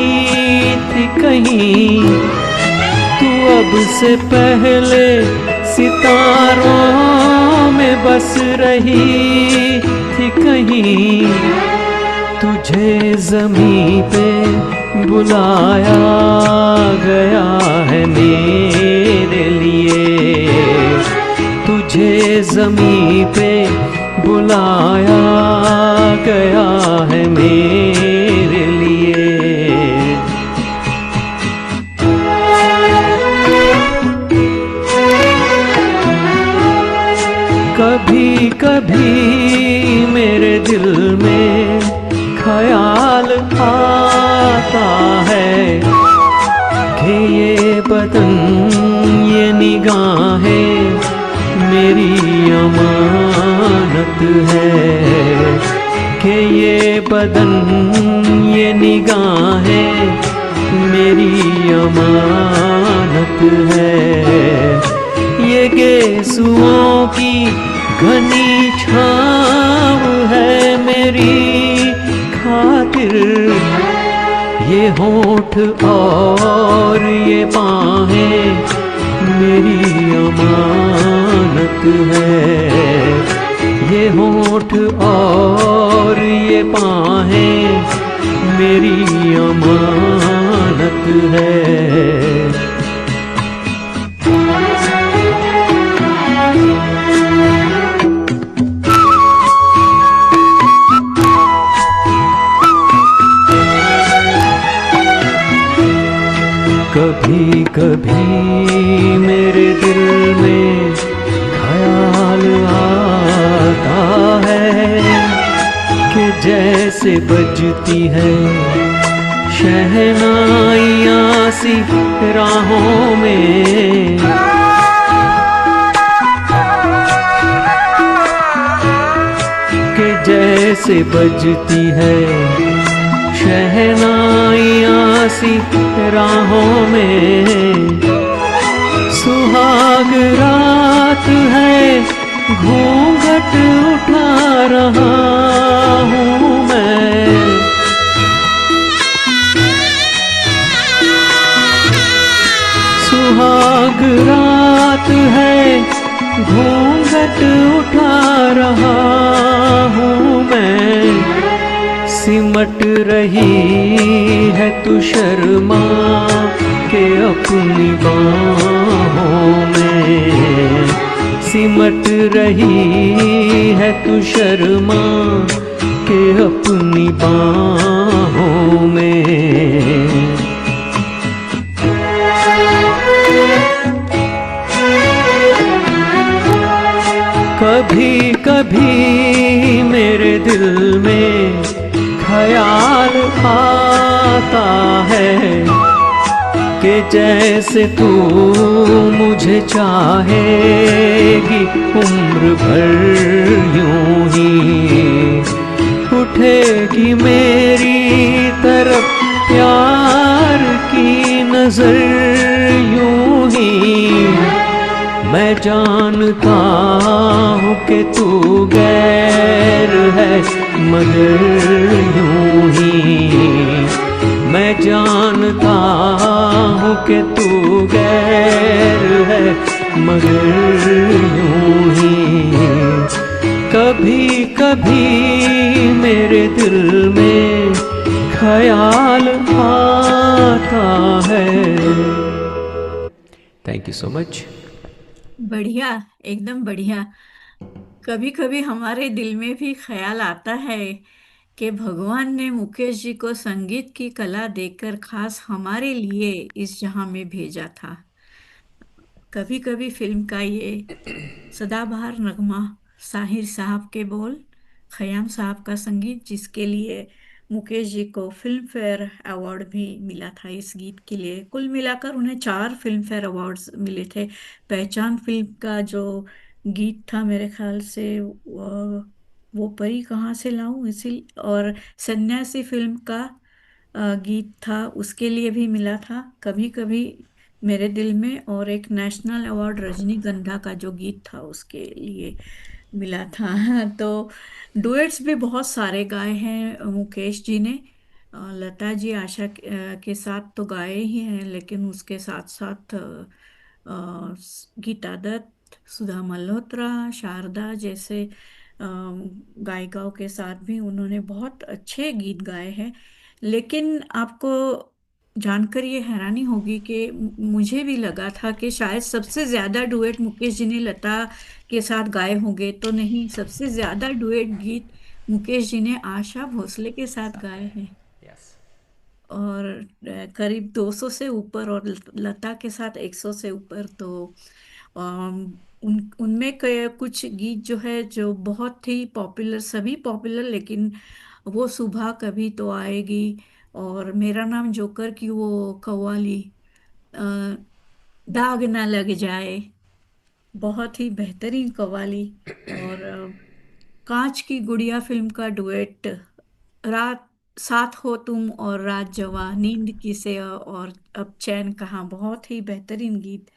S1: थी कहीं, तू अब से पहले सितारों में बस रही थी कहीं, तुझे ज़मीं पे बुलाया गया है मेरे लिए, तुझे ज़मीं पे बुलाया गया है मेरे लिए। कभी कभी मेरे दिल में निगाहें मेरी अमानत है कि ये बदन ये निगाहें मेरी अमानत है। ये गेसुओं की घनी छाँव है मेरी खातिर, ये होठ और ये बाहें मेरी अमानत है। ये होठ और ये बाहें मेरी अमानत है। कभी कभी मेरे दिल में ख्याल आता है कि जैसे बजती है शहनाइयाँ सी राहों में, कि जैसे बजती है शहनाइयाँ सी राहों में। सुहाग रात है घूंघट उठा रहा हूँ मैं, सुहाग रात है घूंघट उठा रहा हूँ मैं। सिमट रही है तू शर्मा के अपनी बाहों में, सिमट रही है तू शर्मा के अपनी बाहों में। कभी कभी मेरे दिल में ख्याल आता है कि जैसे तू मुझे चाहेगी उम्र भर यूं ही, उठेगी मेरी तरफ प्यार की नजर यूं ही। मैं जानता हूँ कि तू गैर है मगर यूं ही, मैं जानता हूँ कि तू गैर है मगर यूं ही। कभी कभी मेरे दिल में ख्याल आता है।
S3: Thank you so much.
S2: बढ़िया, एकदम बढ़िया। कभी कभी हमारे दिल में भी ख्याल आता है कि भगवान ने मुकेश जी को संगीत की कला देकर खास हमारे लिए इस जहां में भेजा था। कभी कभी फिल्म का ये सदाबहार नगमा, साहिर साहब के बोल, खयाम साहब का संगीत, जिसके लिए मुकेश जी को फिल्म फेयर अवार्ड भी मिला था इस गीत के लिए। कुल मिलाकर उन्हें 4 फिल्म फेयर अवार्ड्स मिले थे। पहचान फिल्म का जो गीत था, मेरे ख्याल से वो परी कहाँ से लाऊं, इसी और सन्यासी फिल्म का गीत था, उसके लिए भी मिला था कभी कभी मेरे दिल में। और एक नेशनल अवार्ड रजनीगंधा का जो गीत था उसके लिए मिला था। तो डुएट्स भी बहुत सारे गाए हैं मुकेश जी ने। लता जी आशा के साथ तो गाए ही हैं, लेकिन उसके साथ साथ गीता दत्त, सुधा मल्होत्रा, शारदा जैसे गायिकाओं के साथ भी उन्होंने बहुत अच्छे गीत गाए हैं। लेकिन आपको जानकर ये हैरानी होगी कि मुझे भी लगा था कि शायद सबसे ज्यादा डुएट मुकेश जी ने लता के साथ गाए होंगे, तो नहीं, सबसे ज्यादा डुएट गीत मुकेश जी ने आशा भोसले के साथ गाए हैं।
S3: यस।
S2: और करीब 200 से ऊपर, और लता के साथ 100 से ऊपर। तो उनमें कुछ गीत जो है जो बहुत ही पॉपुलर, सभी पॉपुलर, लेकिन वो सुबह कभी तो आएगी और मेरा नाम जोकर की वो कव्वाली, दाग ना लग जाए, बहुत ही बेहतरीन कव्वाली। और कांच की गुड़िया फिल्म का डुएट, रात साथ हो तुम और रात जवा, नींद किसे और अब चैन कहाँ, बहुत ही बेहतरीन गीत।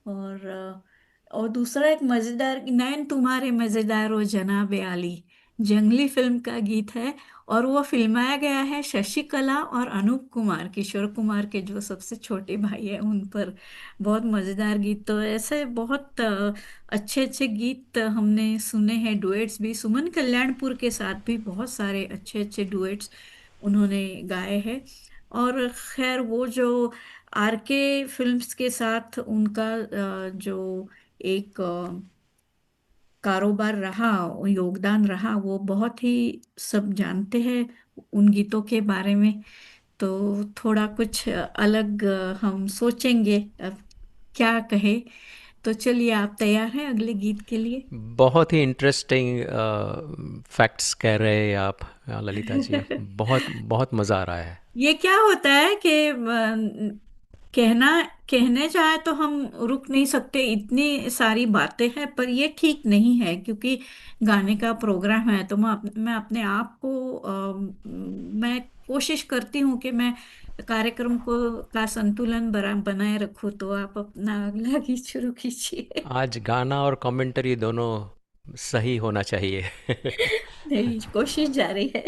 S2: और दूसरा एक मजेदार, नैन तुम्हारे मजेदार हो जनाबे आली, जंगली फिल्म का गीत है। और वो फिल्माया गया है शशि कला और अनूप कुमार, किशोर कुमार के जो सबसे छोटे भाई है उन पर। बहुत मजेदार गीत। तो ऐसे बहुत अच्छे अच्छे गीत हमने सुने हैं, डुएट्स भी सुमन कल्याणपुर के साथ भी बहुत सारे अच्छे अच्छे डुएट्स उन्होंने गाए हैं। और खैर वो जो आरके फिल्म्स के साथ उनका जो एक कारोबार रहा, योगदान रहा, वो बहुत ही सब जानते हैं उन गीतों के बारे में। तो थोड़ा कुछ अलग हम सोचेंगे अब क्या कहे। तो चलिए, आप तैयार हैं अगले गीत के लिए?
S3: बहुत ही इंटरेस्टिंग फैक्ट्स कह रहे हैं आप ललिता जी, बहुत बहुत मज़ा आ रहा है।
S2: ये क्या होता है कि कहना कहने चाहे तो हम रुक नहीं सकते, इतनी सारी बातें हैं, पर ये ठीक नहीं है क्योंकि गाने का प्रोग्राम है। तो मैं अपने आप को मैं कोशिश करती हूँ कि मैं कार्यक्रम को का संतुलन बनाए रखूँ। तो आप अपना अगला गीत शुरू कीजिए।
S3: आज गाना और कमेंटरी दोनों सही होना चाहिए।
S2: नहीं, कोशिश जारी है।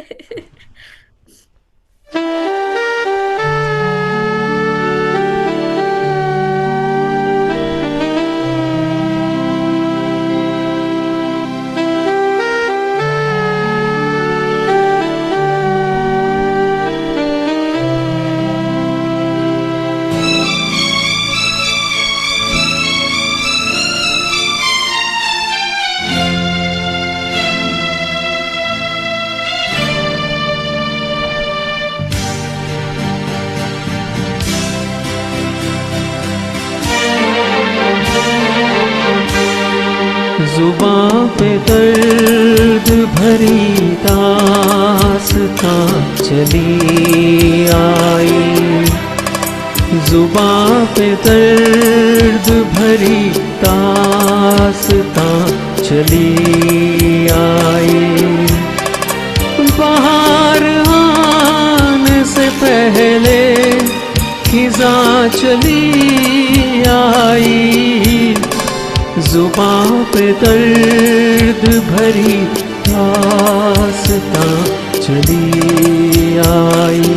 S1: जुबां पे दर्द भरी दास्तां चली आई, जुबां पे दर्द भरी दास्तां चली आई। बाहर आने से पहले खिज़ां चली आई, जुबां पे दर्द भरी दास्तां चली आई।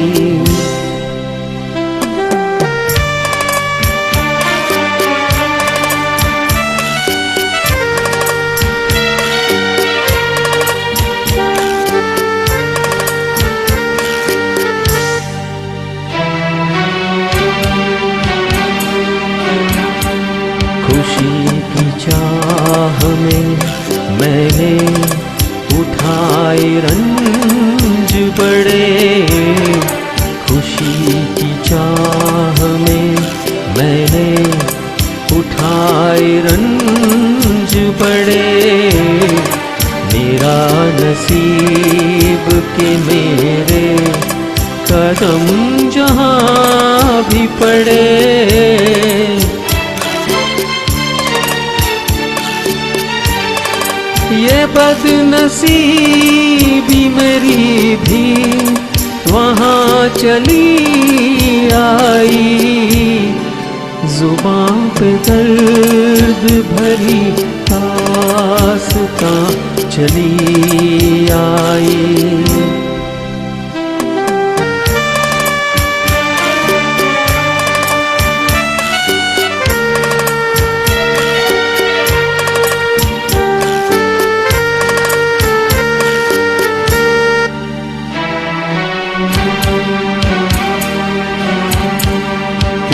S1: खुशी की चाह में मैंने उठाए रंज बड़े, खुशी की चाह में मैंने उठाए रंज बड़े। मेरा नसीब के मेरे कदम जहाँ भी पड़े, ये बदनसीबी मेरी भी वहाँ चली आई, जुबां पे दर्द भरी दास्तां चली आई।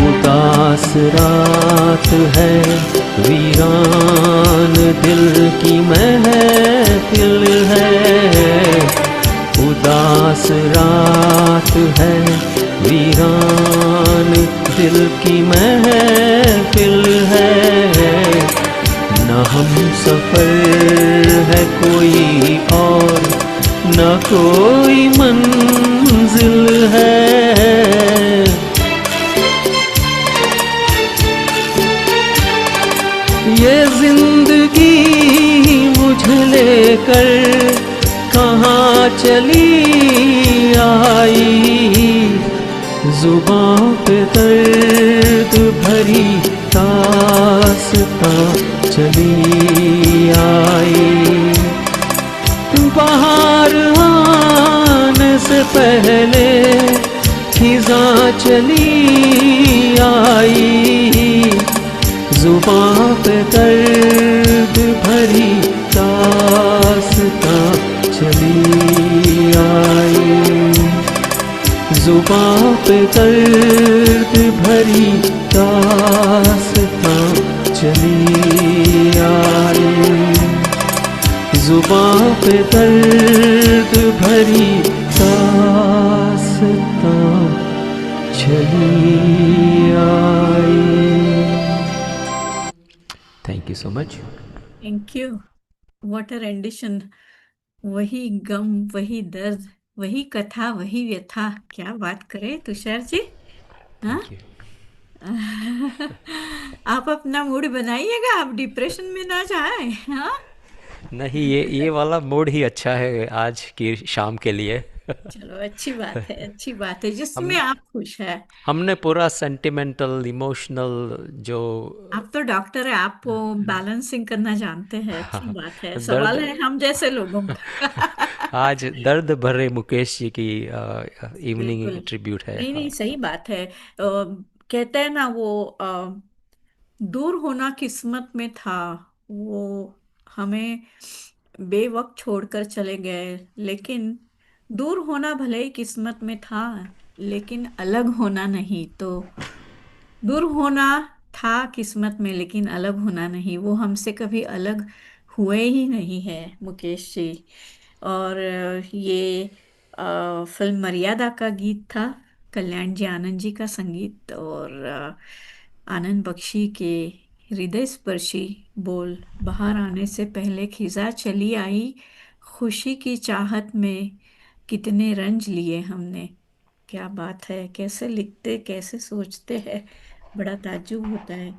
S1: उदास रात है, वीरान दिल की महफिल है, उदास रात है, वीरान दिल की महफिल है। न हम सफर है कोई और न कोई मंजिल है, चली आई, जुबां पे दर्द भरी दास्तां चली आई। बाहर आने से पहले खिज़ां चली आई, जुबां पे दर्द भरी दास्तां चली आई, जुबां पे दर्द भरी दास्तां चली आई, जुबां पे दर्द भरी दास्तां चली आई। Thank you so much.
S2: Thank you. What a rendition. वही गम, वही दर्द, वही कथा, वही व्यथा। क्या बात करें तुषार जी। हाँ
S3: थैंक यू।
S2: आप अपना मूड बनाइएगा, आप डिप्रेशन में ना जाए। हाँ
S3: नहीं, ये वाला मूड ही अच्छा है आज की शाम के लिए।
S2: चलो अच्छी बात है, अच्छी बात है जिसमें
S3: हम
S2: आप खुश है।
S3: हमने पूरा सेंटिमेंटल इमोशनल जो
S2: आप तो डॉक्टर है, आप वो बैलेंसिंग करना जानते हैं। अच्छी बात है।
S3: दर्द
S2: सवाल है हम जैसे लोगों का।
S3: आज दर्द भरे मुकेश जी की इवनिंग
S2: बिल्कुल।
S3: ट्रिब्यूट है।
S2: नहीं
S3: हाँ,
S2: नहीं, सही बात है। कहते हैं ना वो दूर होना किस्मत में था, वो हमें बेवक्त छोड़कर चले गए। लेकिन दूर होना भले ही किस्मत में था, लेकिन अलग होना नहीं। तो दूर होना था किस्मत में, लेकिन अलग होना नहीं। वो हमसे कभी अलग हुए ही नहीं है मुकेश जी। और ये फिल्म मर्यादा का गीत था, कल्याण जी आनंद जी का संगीत, और आनंद बख्शी के हृदय स्पर्शी बोल। बाहर आने से पहले खिजा चली आई, खुशी की चाहत में कितने रंज लिए हमने। क्या बात है, कैसे लिखते, कैसे सोचते हैं, बड़ा ताज्जुब होता है।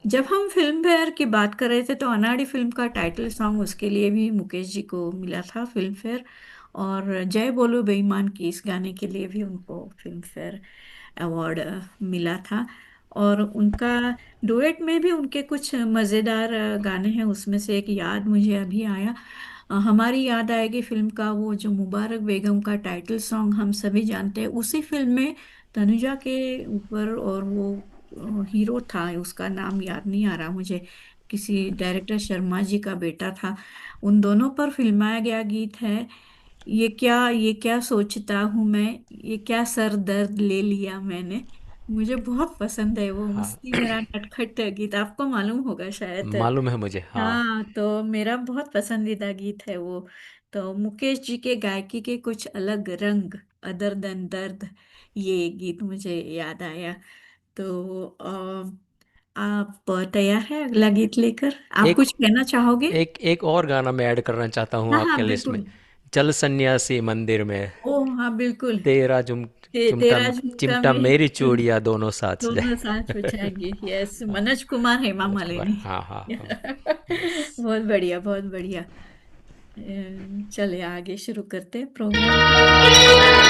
S2: जब हम फिल्म फेयर की बात कर रहे थे तो अनाड़ी फिल्म का टाइटल सॉन्ग, उसके लिए भी मुकेश जी को मिला था फिल्म फेयर। और जय बोलो बेईमान की इस गाने के लिए भी उनको फिल्म फेयर अवार्ड मिला था। और उनका डुएट में भी उनके कुछ मज़ेदार गाने हैं। उसमें से एक याद मुझे अभी आया, हमारी याद आएगी फिल्म का वो जो मुबारक बेगम का टाइटल सॉन्ग हम सभी जानते हैं। उसी फिल्म में तनुजा के ऊपर, और वो हीरो था, उसका नाम याद नहीं आ रहा मुझे, किसी डायरेक्टर शर्मा जी का बेटा था। उन दोनों पर फिल्माया गया गीत है, ये क्या सोचता हूँ मैं, ये क्या सर दर्द ले लिया मैंने। मुझे बहुत पसंद है वो
S3: हाँ,
S2: मस्ती भरा नटखट गीत, आपको मालूम होगा शायद।
S3: मालूम है मुझे। हाँ,
S2: हाँ, तो मेरा बहुत पसंदीदा गीत है वो। तो मुकेश जी के गायकी के कुछ अलग रंग, अदर दन दर्द, ये गीत मुझे याद आया। तो आप तैयार हैं अगला गीत लेकर? आप
S3: एक
S2: कुछ कहना चाहोगे?
S3: एक एक और गाना मैं ऐड करना चाहता हूँ
S2: हाँ हाँ
S3: आपके लिस्ट में।
S2: बिल्कुल।
S3: चल सन्यासी मंदिर में,
S2: ओ हाँ बिल्कुल।
S3: तेरा चुमटा
S2: तेरा झुमका
S3: चिमटा
S2: मेरी
S3: मेरी
S2: चुन,
S3: चूड़िया दोनों साथ
S2: दोनों साथ
S3: सजाए।
S2: बजाएंगे। यस, मनोज कुमार, हेमा
S3: मनोज कुमार,
S2: मालिनी।
S3: हाँ हाँ हाँ।
S2: बहुत बढ़िया, बहुत बढ़िया। चलिए आगे शुरू करते हैं प्रोग्राम।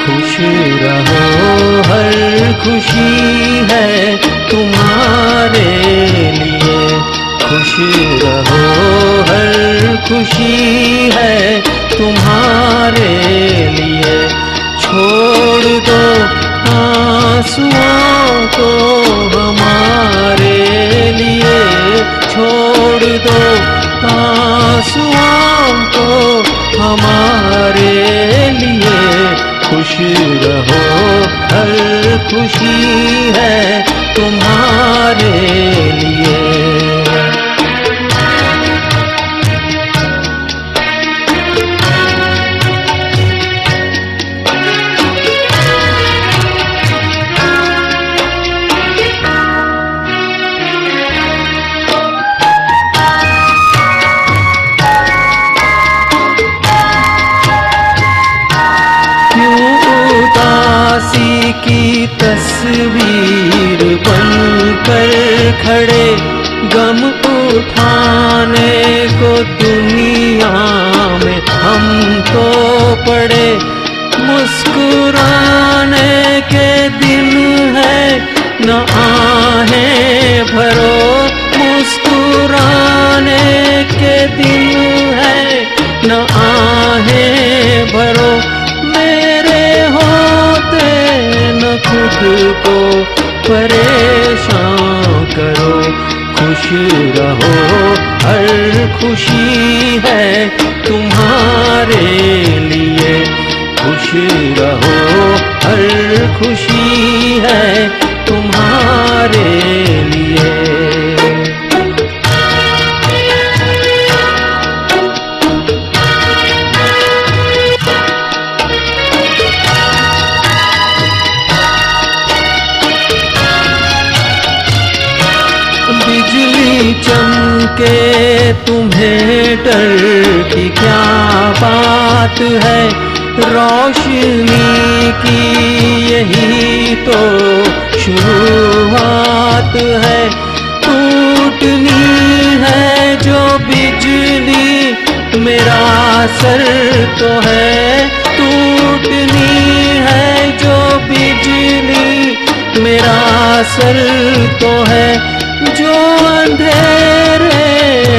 S1: खुश रहो, हर खुशी है तुम्हारे लिए। खुश रहो, हर खुशी है तुम्हारे लिए। छोड़ दो आंसुओं को हमारे लिए। छोड़ दो आंसुओं को हमारे लिए। खुश रहो, हर खुशी है तुम्हारे लिए। खड़े गम उठाने को दुनिया में हमको पड़े। मुस्कुराने के दिन है न आहें भरो, मुस्कुराने के दिन है न आहें भरो। मेरे होते न खुद को परेशान करो। खुश रहो, हर खुशी है तुम्हारे लिए। खुश रहो, हर खुशी है तुम्हारे लिए। बिजली चमके तुम्हें डर की क्या बात है। रोशनी की यही तो शुरुआत है। टूटनी है जो बिजली मेरा सर तो है। टूटनी है जो बिजली मेरा सर तो है। जो अंधेरे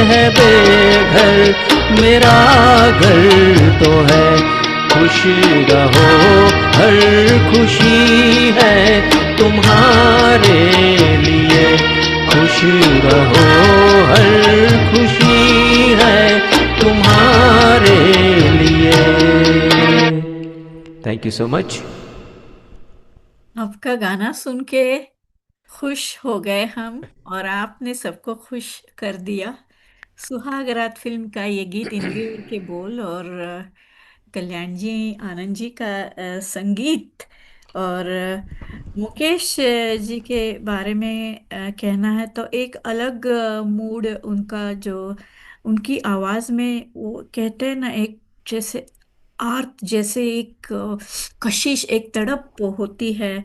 S1: है बेघर मेरा घर तो है। खुश रहो, हर खुशी है तुम्हारे लिए। खुश रहो, हर खुशी है तुम्हारे लिए। Thank you so much.
S2: आपका गाना सुन के खुश हो गए हम, और आपने सबको खुश कर दिया। सुहाग रात फिल्म का ये गीत, इंद्रियों के बोल और कल्याण जी आनंद जी का संगीत। और मुकेश जी के बारे में कहना है तो एक अलग मूड उनका, जो उनकी आवाज में वो कहते हैं ना, एक जैसे आर्त जैसे एक कशिश, एक तड़प होती है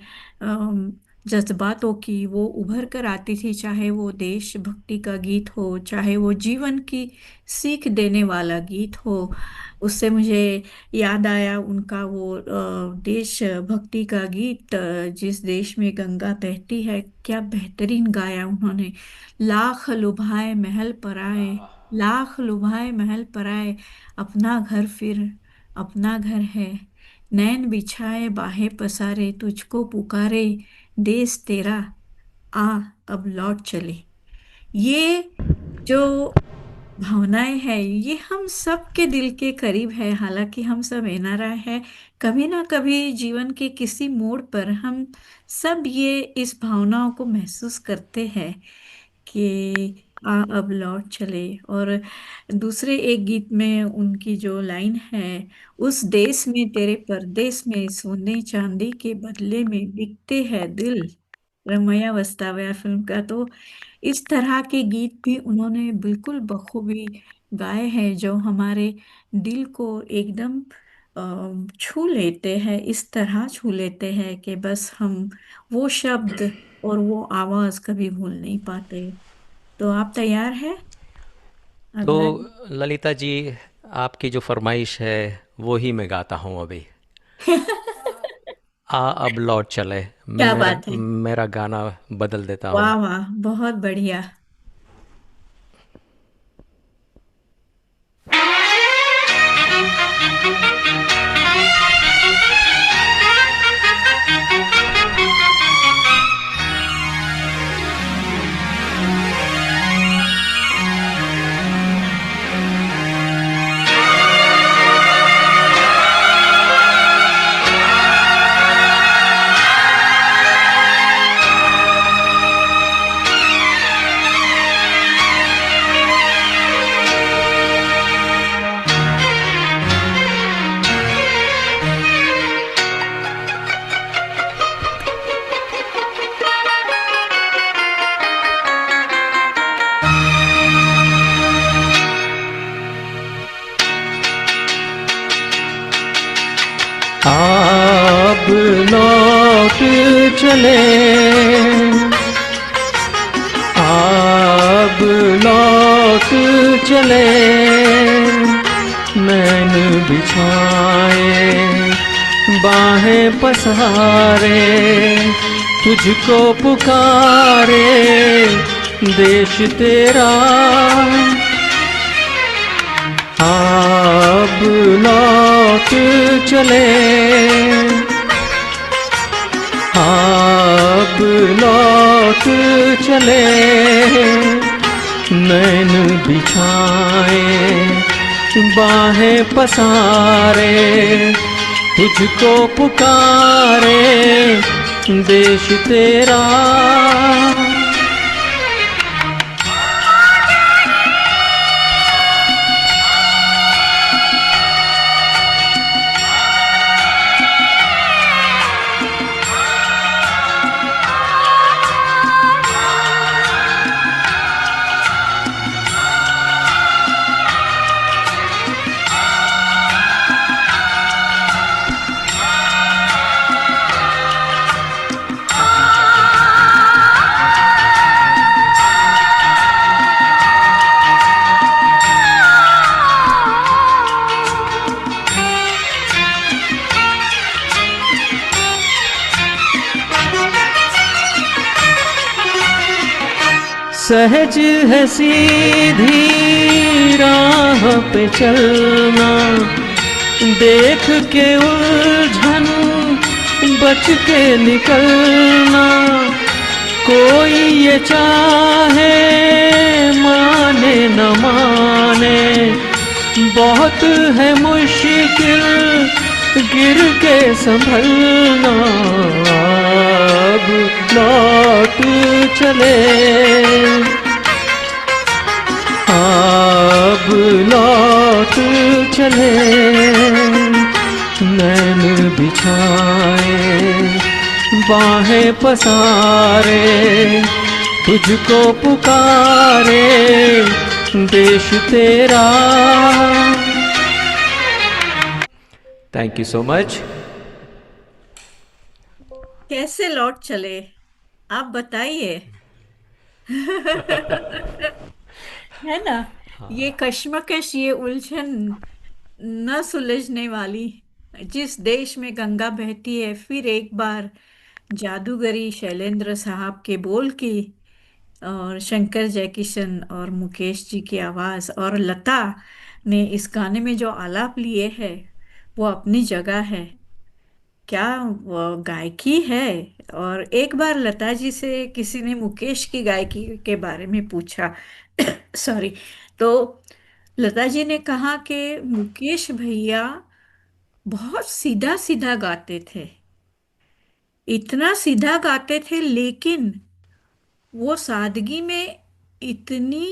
S2: जज्बातों की, वो उभर कर आती थी। चाहे वो देशभक्ति का गीत हो, चाहे वो जीवन की सीख देने वाला गीत हो। उससे मुझे याद आया उनका वो देशभक्ति का गीत, जिस देश में गंगा बहती है, क्या बेहतरीन गाया उन्होंने। लाख लुभाए महल पर आए, लाख लुभाए महल पर आए, अपना घर फिर अपना घर है। नैन बिछाए बाहें पसारे, तुझको पुकारे देश तेरा, आ अब लौट चले। ये जो भावनाएं हैं, ये हम सब के दिल के करीब है। हालांकि हम सब एनआरआई है, कभी ना कभी जीवन के किसी मोड़ पर हम सब ये इस भावनाओं को महसूस करते हैं कि आ अब लौट चले। और दूसरे एक गीत में उनकी जो लाइन है, उस देश में तेरे परदेश में सोने चांदी के बदले में बिकते हैं दिल। रमैया वस्तावया फिल्म का। तो इस तरह के गीत भी उन्होंने बिल्कुल बखूबी गाए हैं, जो हमारे दिल को एकदम छू लेते हैं। इस तरह छू लेते हैं कि बस हम वो शब्द और वो आवाज कभी भूल नहीं पाते। तो आप तैयार हैं?
S3: तो
S2: अगला।
S3: ललिता जी, आपकी जो फरमाइश है वो ही मैं गाता हूँ अभी। आ अब लौट चले। मैं
S2: क्या
S3: मेरा
S2: बात है!
S3: मेरा गाना बदल देता हूँ।
S2: वाह वाह, बहुत बढ़िया।
S1: अब लौट चले, चले नैन बिछाए बाहें पसारे तुझको पुकारे देश तेरा अब लौट चले अब लौट चले नैन बिछाए बाहें पसारे तुझको पुकारे देश तेरा सहज है सीधी राह पे चलना देख के उलझन बच के निकलना कोई ये चाहे माने न माने बहुत है मुश्किल गिर के संभलना अब लौट चले अब लौट चले नैन बिछाए बाहें पसारे तुझको पुकारे देश तेरा।
S3: Thank you so much.
S2: कैसे लौट चले आप बताइए। है ना, ये कश्मकश, ये उलझन न सुलझने वाली। जिस देश में गंगा बहती है, फिर एक बार जादूगरी शैलेंद्र साहब के बोल की और शंकर जयकिशन और मुकेश जी की आवाज़ और लता ने इस गाने में जो आलाप लिए है वो अपनी जगह है। क्या वो गायकी है। और एक बार लता जी से किसी ने मुकेश की गायकी के बारे में पूछा सॉरी, तो लता जी ने कहा कि मुकेश भैया बहुत सीधा सीधा गाते थे, इतना सीधा गाते थे, लेकिन वो सादगी में इतनी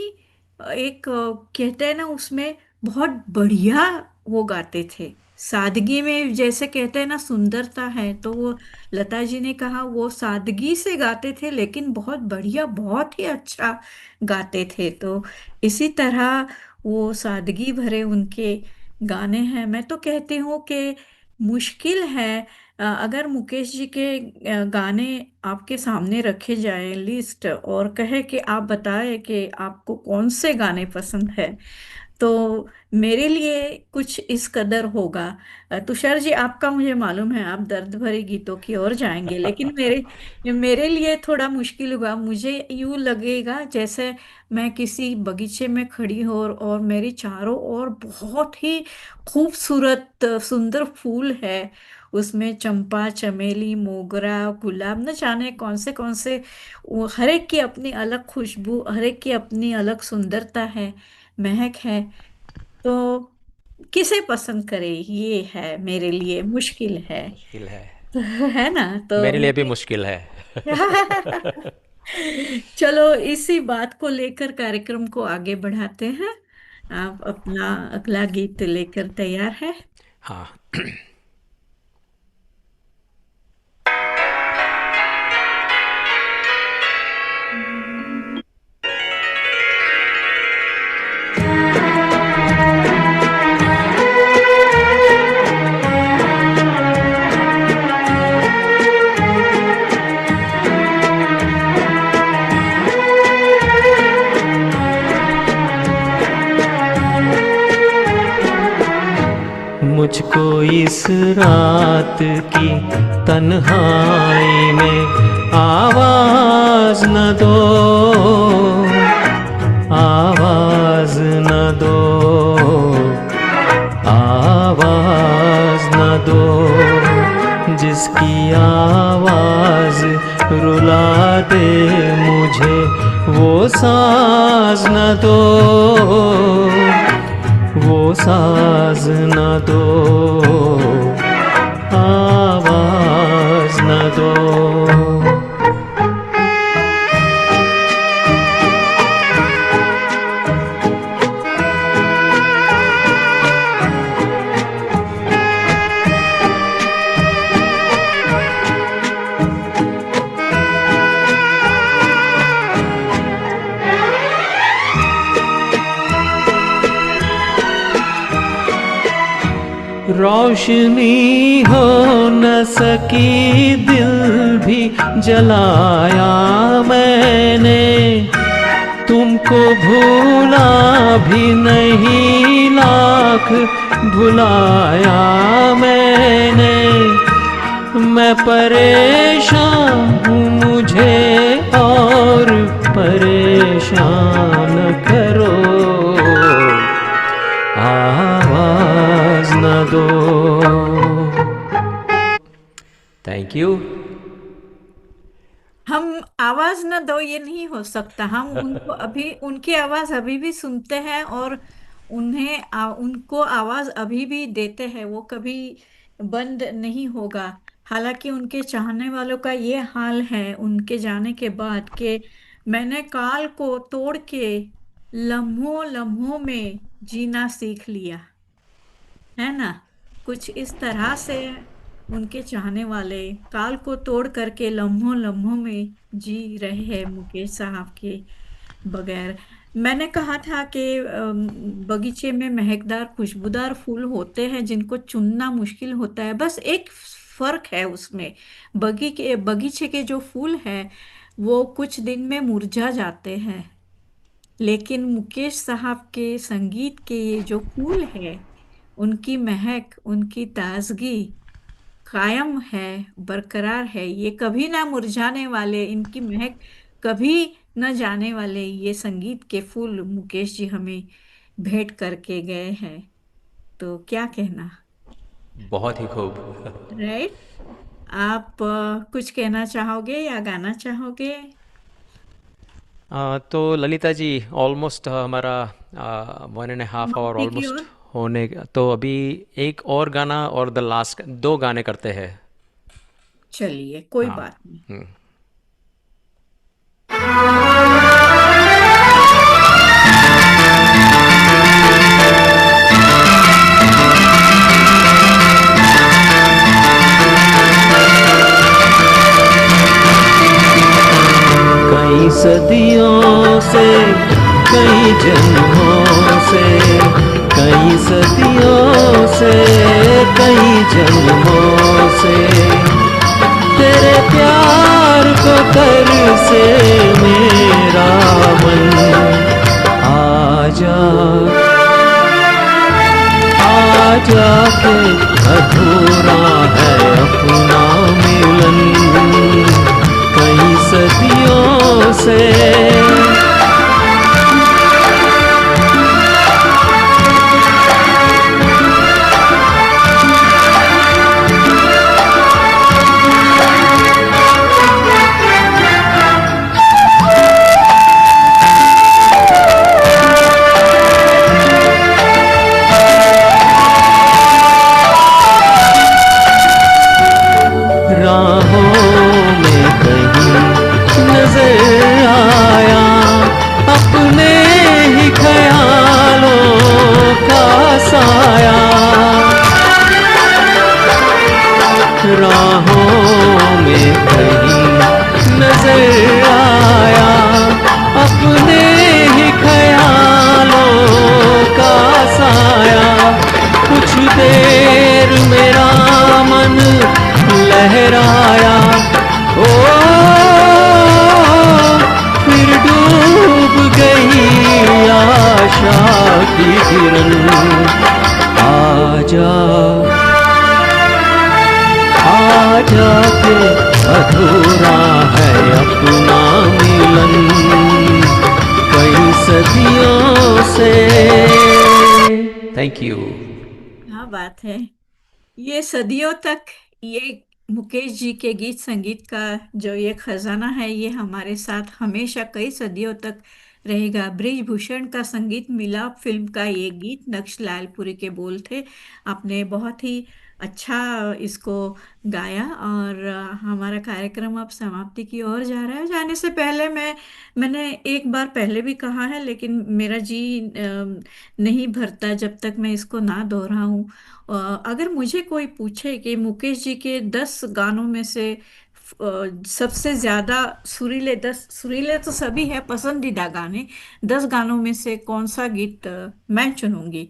S2: एक कहते हैं ना, उसमें बहुत बढ़िया वो गाते थे। सादगी में जैसे कहते हैं ना सुंदरता है, तो वो लता जी ने कहा वो सादगी से गाते थे लेकिन बहुत बढ़िया, बहुत ही अच्छा गाते थे। तो इसी तरह वो सादगी भरे उनके गाने हैं। मैं तो कहती हूँ कि मुश्किल है अगर मुकेश जी के गाने आपके सामने रखे जाए लिस्ट और कहे कि आप बताएं कि आपको कौन से गाने पसंद है, तो मेरे लिए कुछ इस कदर होगा। तुषार जी, आपका मुझे मालूम है आप दर्द भरे गीतों की ओर जाएंगे, लेकिन मेरे मेरे लिए थोड़ा मुश्किल होगा। मुझे यूं लगेगा जैसे मैं किसी बगीचे में खड़ी हूँ और मेरी चारों ओर बहुत ही खूबसूरत सुंदर फूल है, उसमें चंपा, चमेली, मोगरा, गुलाब, न जाने कौन से वो हर एक की अपनी अलग खुशबू, हर एक की अपनी अलग सुंदरता है, महक है। तो किसे पसंद करे, ये है मेरे लिए मुश्किल है।
S3: मुश्किल है,
S2: है ना, तो
S3: मेरे लिए भी मुश्किल है।
S2: चलो इसी बात को लेकर कार्यक्रम को आगे बढ़ाते हैं। आप अपना अगला गीत लेकर तैयार है।
S3: हाँ।
S1: मुझको इस रात की तन्हाई में आवाज न दो, आवाज न दो, आवाज न दो, जिसकी आवाज रुला दे मुझे वो साज न दो, वो साज न दो, आवाज न दो। रोशनी हो न सकी दिल भी जलाया मैंने, तुमको भूला भी नहीं लाख भुलाया मैंने। मैं परेशान हूँ मुझे और परेशान करो, आवाज न दो।
S3: Thank you.
S2: हम आवाज न दो ये नहीं हो सकता। हम उनको अभी उनकी आवाज अभी भी सुनते हैं और उनको आवाज अभी भी देते हैं। वो कभी बंद नहीं होगा। हालांकि उनके चाहने वालों का ये हाल है उनके जाने के बाद कि मैंने काल को तोड़ के लम्हों लम्हों में जीना सीख लिया, है ना। कुछ इस तरह से उनके चाहने वाले काल को तोड़ करके लम्हों लम्हों में जी रहे हैं मुकेश साहब के बगैर। मैंने कहा था कि बगीचे में महकदार खुशबूदार फूल होते हैं जिनको चुनना मुश्किल होता है। बस एक फर्क है उसमें, बगीचे के जो फूल हैं वो कुछ दिन में मुरझा जाते हैं, लेकिन मुकेश साहब के संगीत के ये जो फूल है उनकी महक, उनकी ताजगी कायम है, बरकरार है। ये कभी ना मुरझाने वाले, इनकी महक कभी न जाने वाले ये संगीत के फूल मुकेश जी हमें भेंट करके गए हैं। तो क्या कहना,
S3: बहुत ही खूब।
S2: राइट। आप कुछ कहना चाहोगे या गाना चाहोगे?
S3: तो ललिता जी ऑलमोस्ट हमारा 1.5 आवर
S2: समाप्ति की
S3: ऑलमोस्ट
S2: ओर।
S3: होने, तो अभी एक और गाना और द लास्ट 2 गाने करते हैं।
S2: चलिए, कोई
S3: हाँ।
S2: बात नहीं।
S3: हम्म।
S1: कई सदियों से, कई जन्मों से, कई सदियों से, कई जन्मों से तेरे प्यार को कर से मेरा मन आजा, आजा के अधूरा है अपना मिलन कई सदियों से। आजा आजा के अधूरा है अपना मिलन कई सदियों से। Thank you.
S2: क्या बात है। ये सदियों तक ये मुकेश जी के गीत संगीत का जो ये खजाना है ये हमारे साथ हमेशा कई सदियों तक रहेगा। ब्रिजभूषण का संगीत मिलाप फिल्म का ये गीत, नक्श लालपुरी के बोल थे। आपने बहुत ही अच्छा इसको गाया और हमारा कार्यक्रम अब समाप्ति की ओर जा रहा है। जाने से पहले मैंने एक बार पहले भी कहा है लेकिन मेरा जी नहीं भरता जब तक मैं इसको ना दोहराऊं। अगर मुझे कोई पूछे कि मुकेश जी के 10 गानों में से सबसे ज्यादा सुरीले, 10 सुरीले तो सभी है पसंदीदा गाने, 10 गानों में से कौन सा गीत मैं चुनूंगी,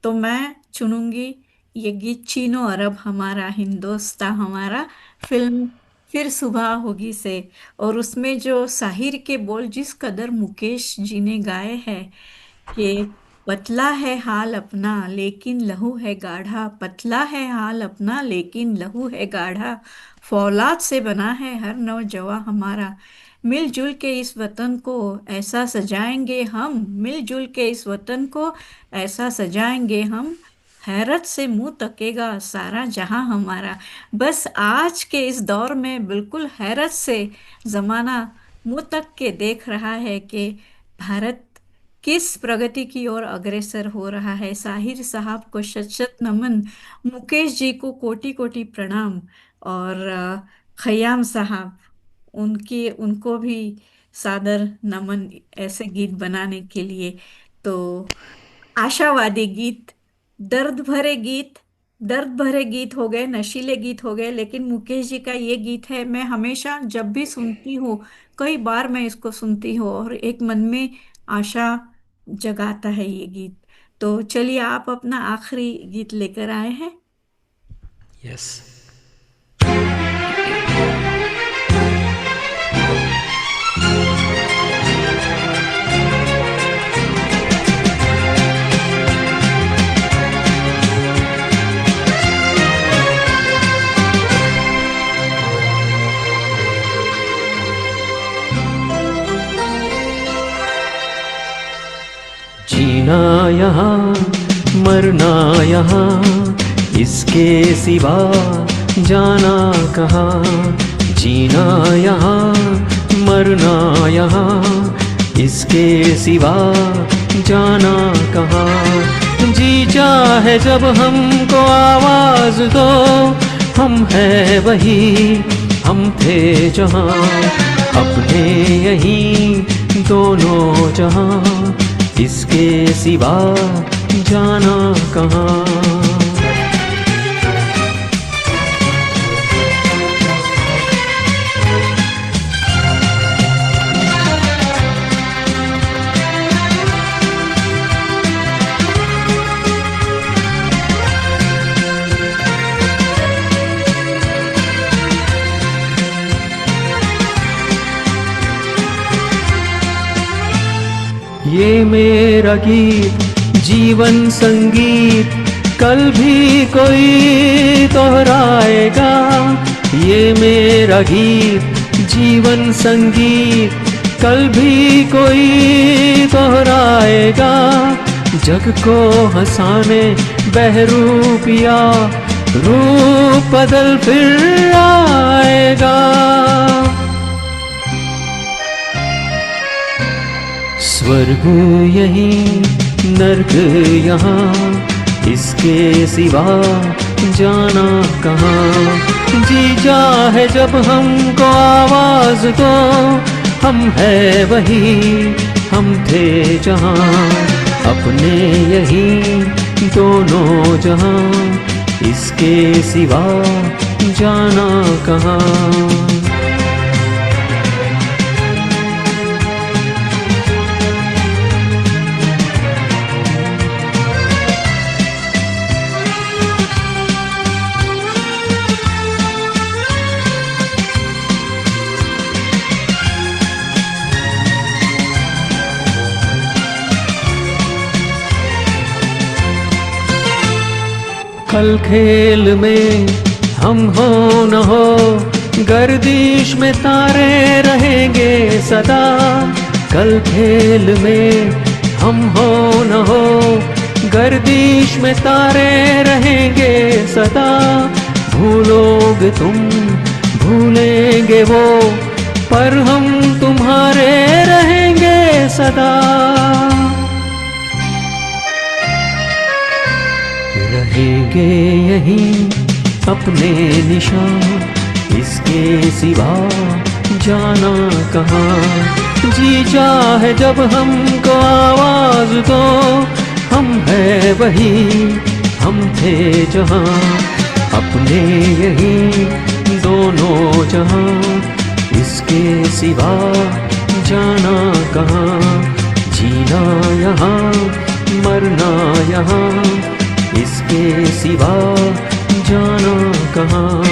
S2: तो मैं चुनूंगी ये गीत चीनो अरब हमारा हिंदोस्तां हमारा, फिल्म फिर सुबह होगी से। और उसमें जो साहिर के बोल जिस कदर मुकेश जी ने गाए हैं कि पतला है हाल अपना लेकिन लहू है गाढ़ा, पतला है हाल अपना लेकिन लहू है गाढ़ा, फौलाद से बना है हर नौजवां हमारा, मिलजुल के इस वतन को ऐसा सजाएंगे हम, मिलजुल के इस वतन को ऐसा सजाएंगे हम, हैरत से मुंह तकेगा सारा जहां हमारा। बस आज के इस दौर में बिल्कुल हैरत से जमाना मुंह तक के देख रहा है कि भारत किस प्रगति की ओर अग्रसर हो रहा है। साहिर साहब को शत शत नमन, मुकेश जी को कोटि कोटि प्रणाम, और खयाम साहब उनको भी सादर नमन ऐसे गीत बनाने के लिए। तो आशावादी गीत, दर्द भरे गीत, दर्द भरे गीत हो गए, नशीले गीत हो गए, लेकिन मुकेश जी का ये गीत है मैं हमेशा जब भी सुनती हूँ, कई बार मैं इसको सुनती हूँ और एक मन में आशा जगाता है ये गीत। तो चलिए आप अपना आखिरी गीत लेकर आए हैं।
S3: यस।
S1: जीना यहाँ मरना यहाँ इसके सिवा जाना कहाँ, जीना यहाँ मरना यहाँ इसके सिवा जाना कहाँ, जी चाहे जब हमको आवाज दो हम है वही हम थे जहाँ, अपने यहीं दोनों जहाँ इसके सिवा जाना कहाँ। ये मेरा गीत जीवन संगीत कल भी कोई दोहराएगा, ये मेरा गीत जीवन संगीत कल भी कोई दोहराएगा, जग को हंसाने बहरूपिया रूप बदल फिर आएगा। स्वर्ग यहीं नर्क यहाँ इसके सिवा जाना कहाँ, जी चाहे जब हमको आवाज दो हम है वही हम थे जहाँ, अपने यहीं दोनों जहाँ इसके सिवा जाना कहाँ। पल खेल में हम हो न हो, गर्दिश में तारे रहेंगे सदा। कल खेल में हम हो न हो, गर्दिश में तारे रहेंगे सदा। भूलोगे तुम, भूलेंगे वो, पर हम तुम्हारे रहेंगे सदा। रहेंगे यहीं अपने निशान, इसके सिवा जाना कहाँ। जी चाहे जब हमको आवाज दो, हम है वही, हम थे जहाँ। अपने यहीं दोनों जहाँ, इसके सिवा जाना कहाँ। जीना यहाँ, मरना यहाँ, इसके सिवा जाना कहाँ।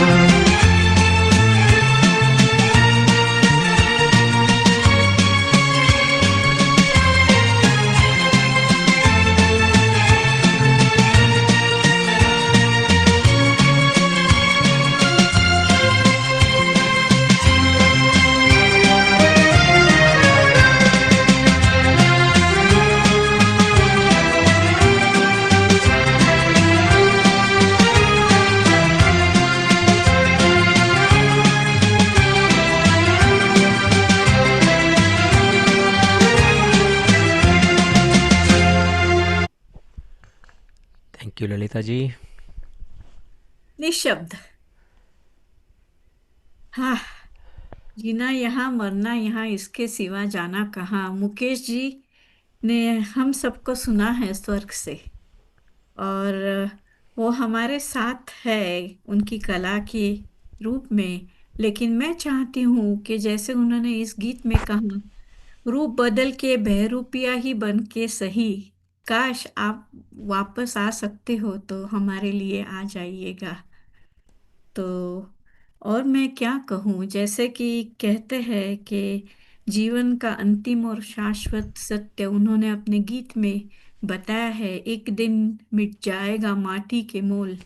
S3: Thank you Lalita ji.
S2: निशब्द। हाँ, जीना यहाँ, मरना यहाँ, इसके सिवा जाना कहाँ। मुकेश जी ने हम सबको सुना है स्वर्ग से, और वो हमारे साथ है उनकी कला के रूप में। लेकिन मैं चाहती हूँ कि जैसे उन्होंने इस गीत में कहा, रूप बदल के बहरूपिया ही बन के सही। काश आप वापस आ सकते हो तो हमारे लिए आ जाइएगा। तो और मैं क्या कहूँ, जैसे कि कहते हैं कि जीवन का अंतिम और शाश्वत सत्य उन्होंने अपने गीत में बताया है। एक दिन मिट जाएगा माटी के मोल,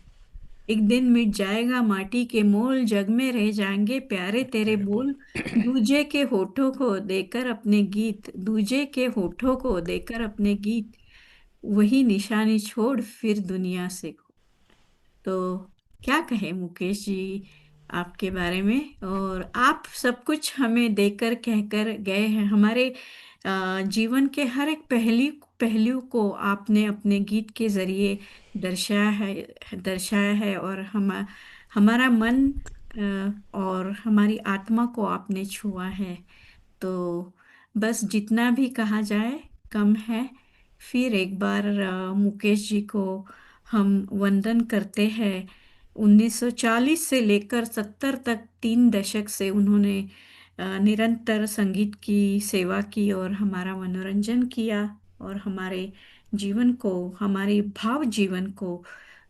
S2: एक दिन मिट जाएगा माटी के मोल, जग में रह जाएंगे प्यारे तेरे बोल। दूजे के होठों को देकर अपने गीत, दूजे के होठों को देकर अपने गीत, वही निशानी छोड़ फिर दुनिया से। तो क्या कहे मुकेश जी आपके बारे में। और आप सब कुछ हमें देकर कहकर गए हैं। हमारे जीवन के हर एक पहलू को आपने अपने गीत के जरिए दर्शाया है और हमारा मन और हमारी आत्मा को आपने छुआ है। तो बस जितना भी कहा जाए कम है। फिर एक बार मुकेश जी को हम वंदन करते हैं। 1940 से लेकर 70 तक 3 दशक से उन्होंने निरंतर संगीत की सेवा की और हमारा मनोरंजन किया, और हमारे जीवन को, हमारे भाव जीवन को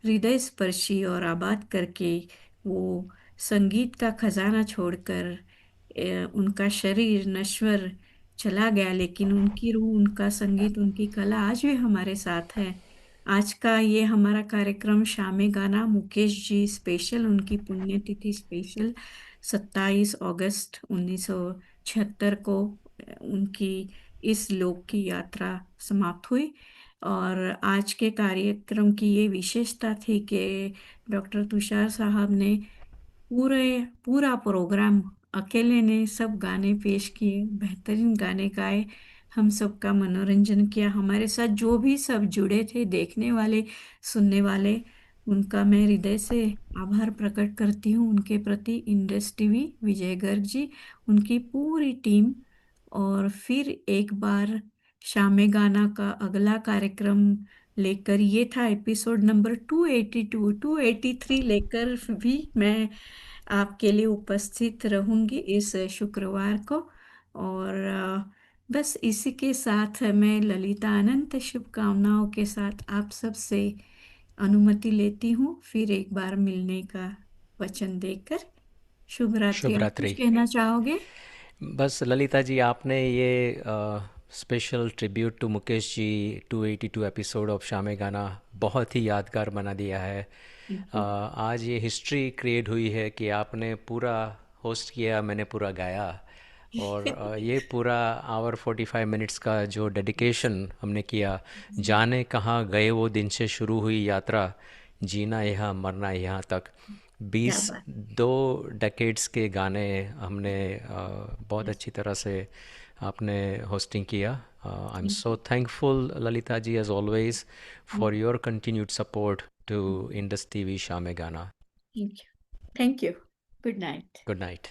S2: हृदय स्पर्शी और आबाद करके वो संगीत का खजाना छोड़कर उनका शरीर नश्वर चला गया, लेकिन उनकी रूह, उनका संगीत, उनकी कला आज भी हमारे साथ है। आज का ये हमारा कार्यक्रम शामे गाना मुकेश जी स्पेशल, उनकी पुण्यतिथि स्पेशल 27 अगस्त 1976 को उनकी इस लोक की यात्रा समाप्त हुई। और आज के कार्यक्रम की ये विशेषता थी कि डॉक्टर तुषार साहब ने पूरा प्रोग्राम अकेले ने सब गाने पेश किए, बेहतरीन गाने गाए, हम सबका मनोरंजन किया। हमारे साथ जो भी सब जुड़े थे, देखने वाले, सुनने वाले, उनका मैं हृदय से आभार प्रकट करती हूँ। उनके प्रति इंडस टीवी, विजय गर्ग जी, उनकी पूरी टीम। और फिर एक बार शामे गाना का अगला कार्यक्रम लेकर, ये था एपिसोड नंबर 282, 283 लेकर भी मैं आपके लिए उपस्थित रहूंगी इस शुक्रवार को। और बस इसी के साथ मैं ललिता अनंत शुभकामनाओं के साथ आप सब से अनुमति लेती हूँ, फिर एक बार मिलने का वचन देकर। शुभ रात्रि।
S3: शुभ
S2: आप कुछ
S3: रात्रि।
S2: कहना चाहोगे?
S3: बस ललिता जी, आपने ये special tribute to Mukesh ji 282 episode of शामे गाना बहुत ही यादगार बना दिया है। आज ये हिस्ट्री क्रिएट हुई है कि आपने पूरा होस्ट किया, मैंने पूरा गाया, और ये पूरा आवर 45 मिनट्स का जो डेडिकेशन हमने किया, जाने कहाँ गए वो दिन से शुरू हुई यात्रा, जीना यहाँ मरना यहाँ तक,
S2: क्या
S3: 20
S2: बात।
S3: 2 डेकेड्स के गाने हमने बहुत अच्छी तरह से आपने होस्टिंग किया. I am so thankful Lalita ji as always for your continued support to Indus TV Shame Gana.
S2: Thank you. Good night.
S3: Good night.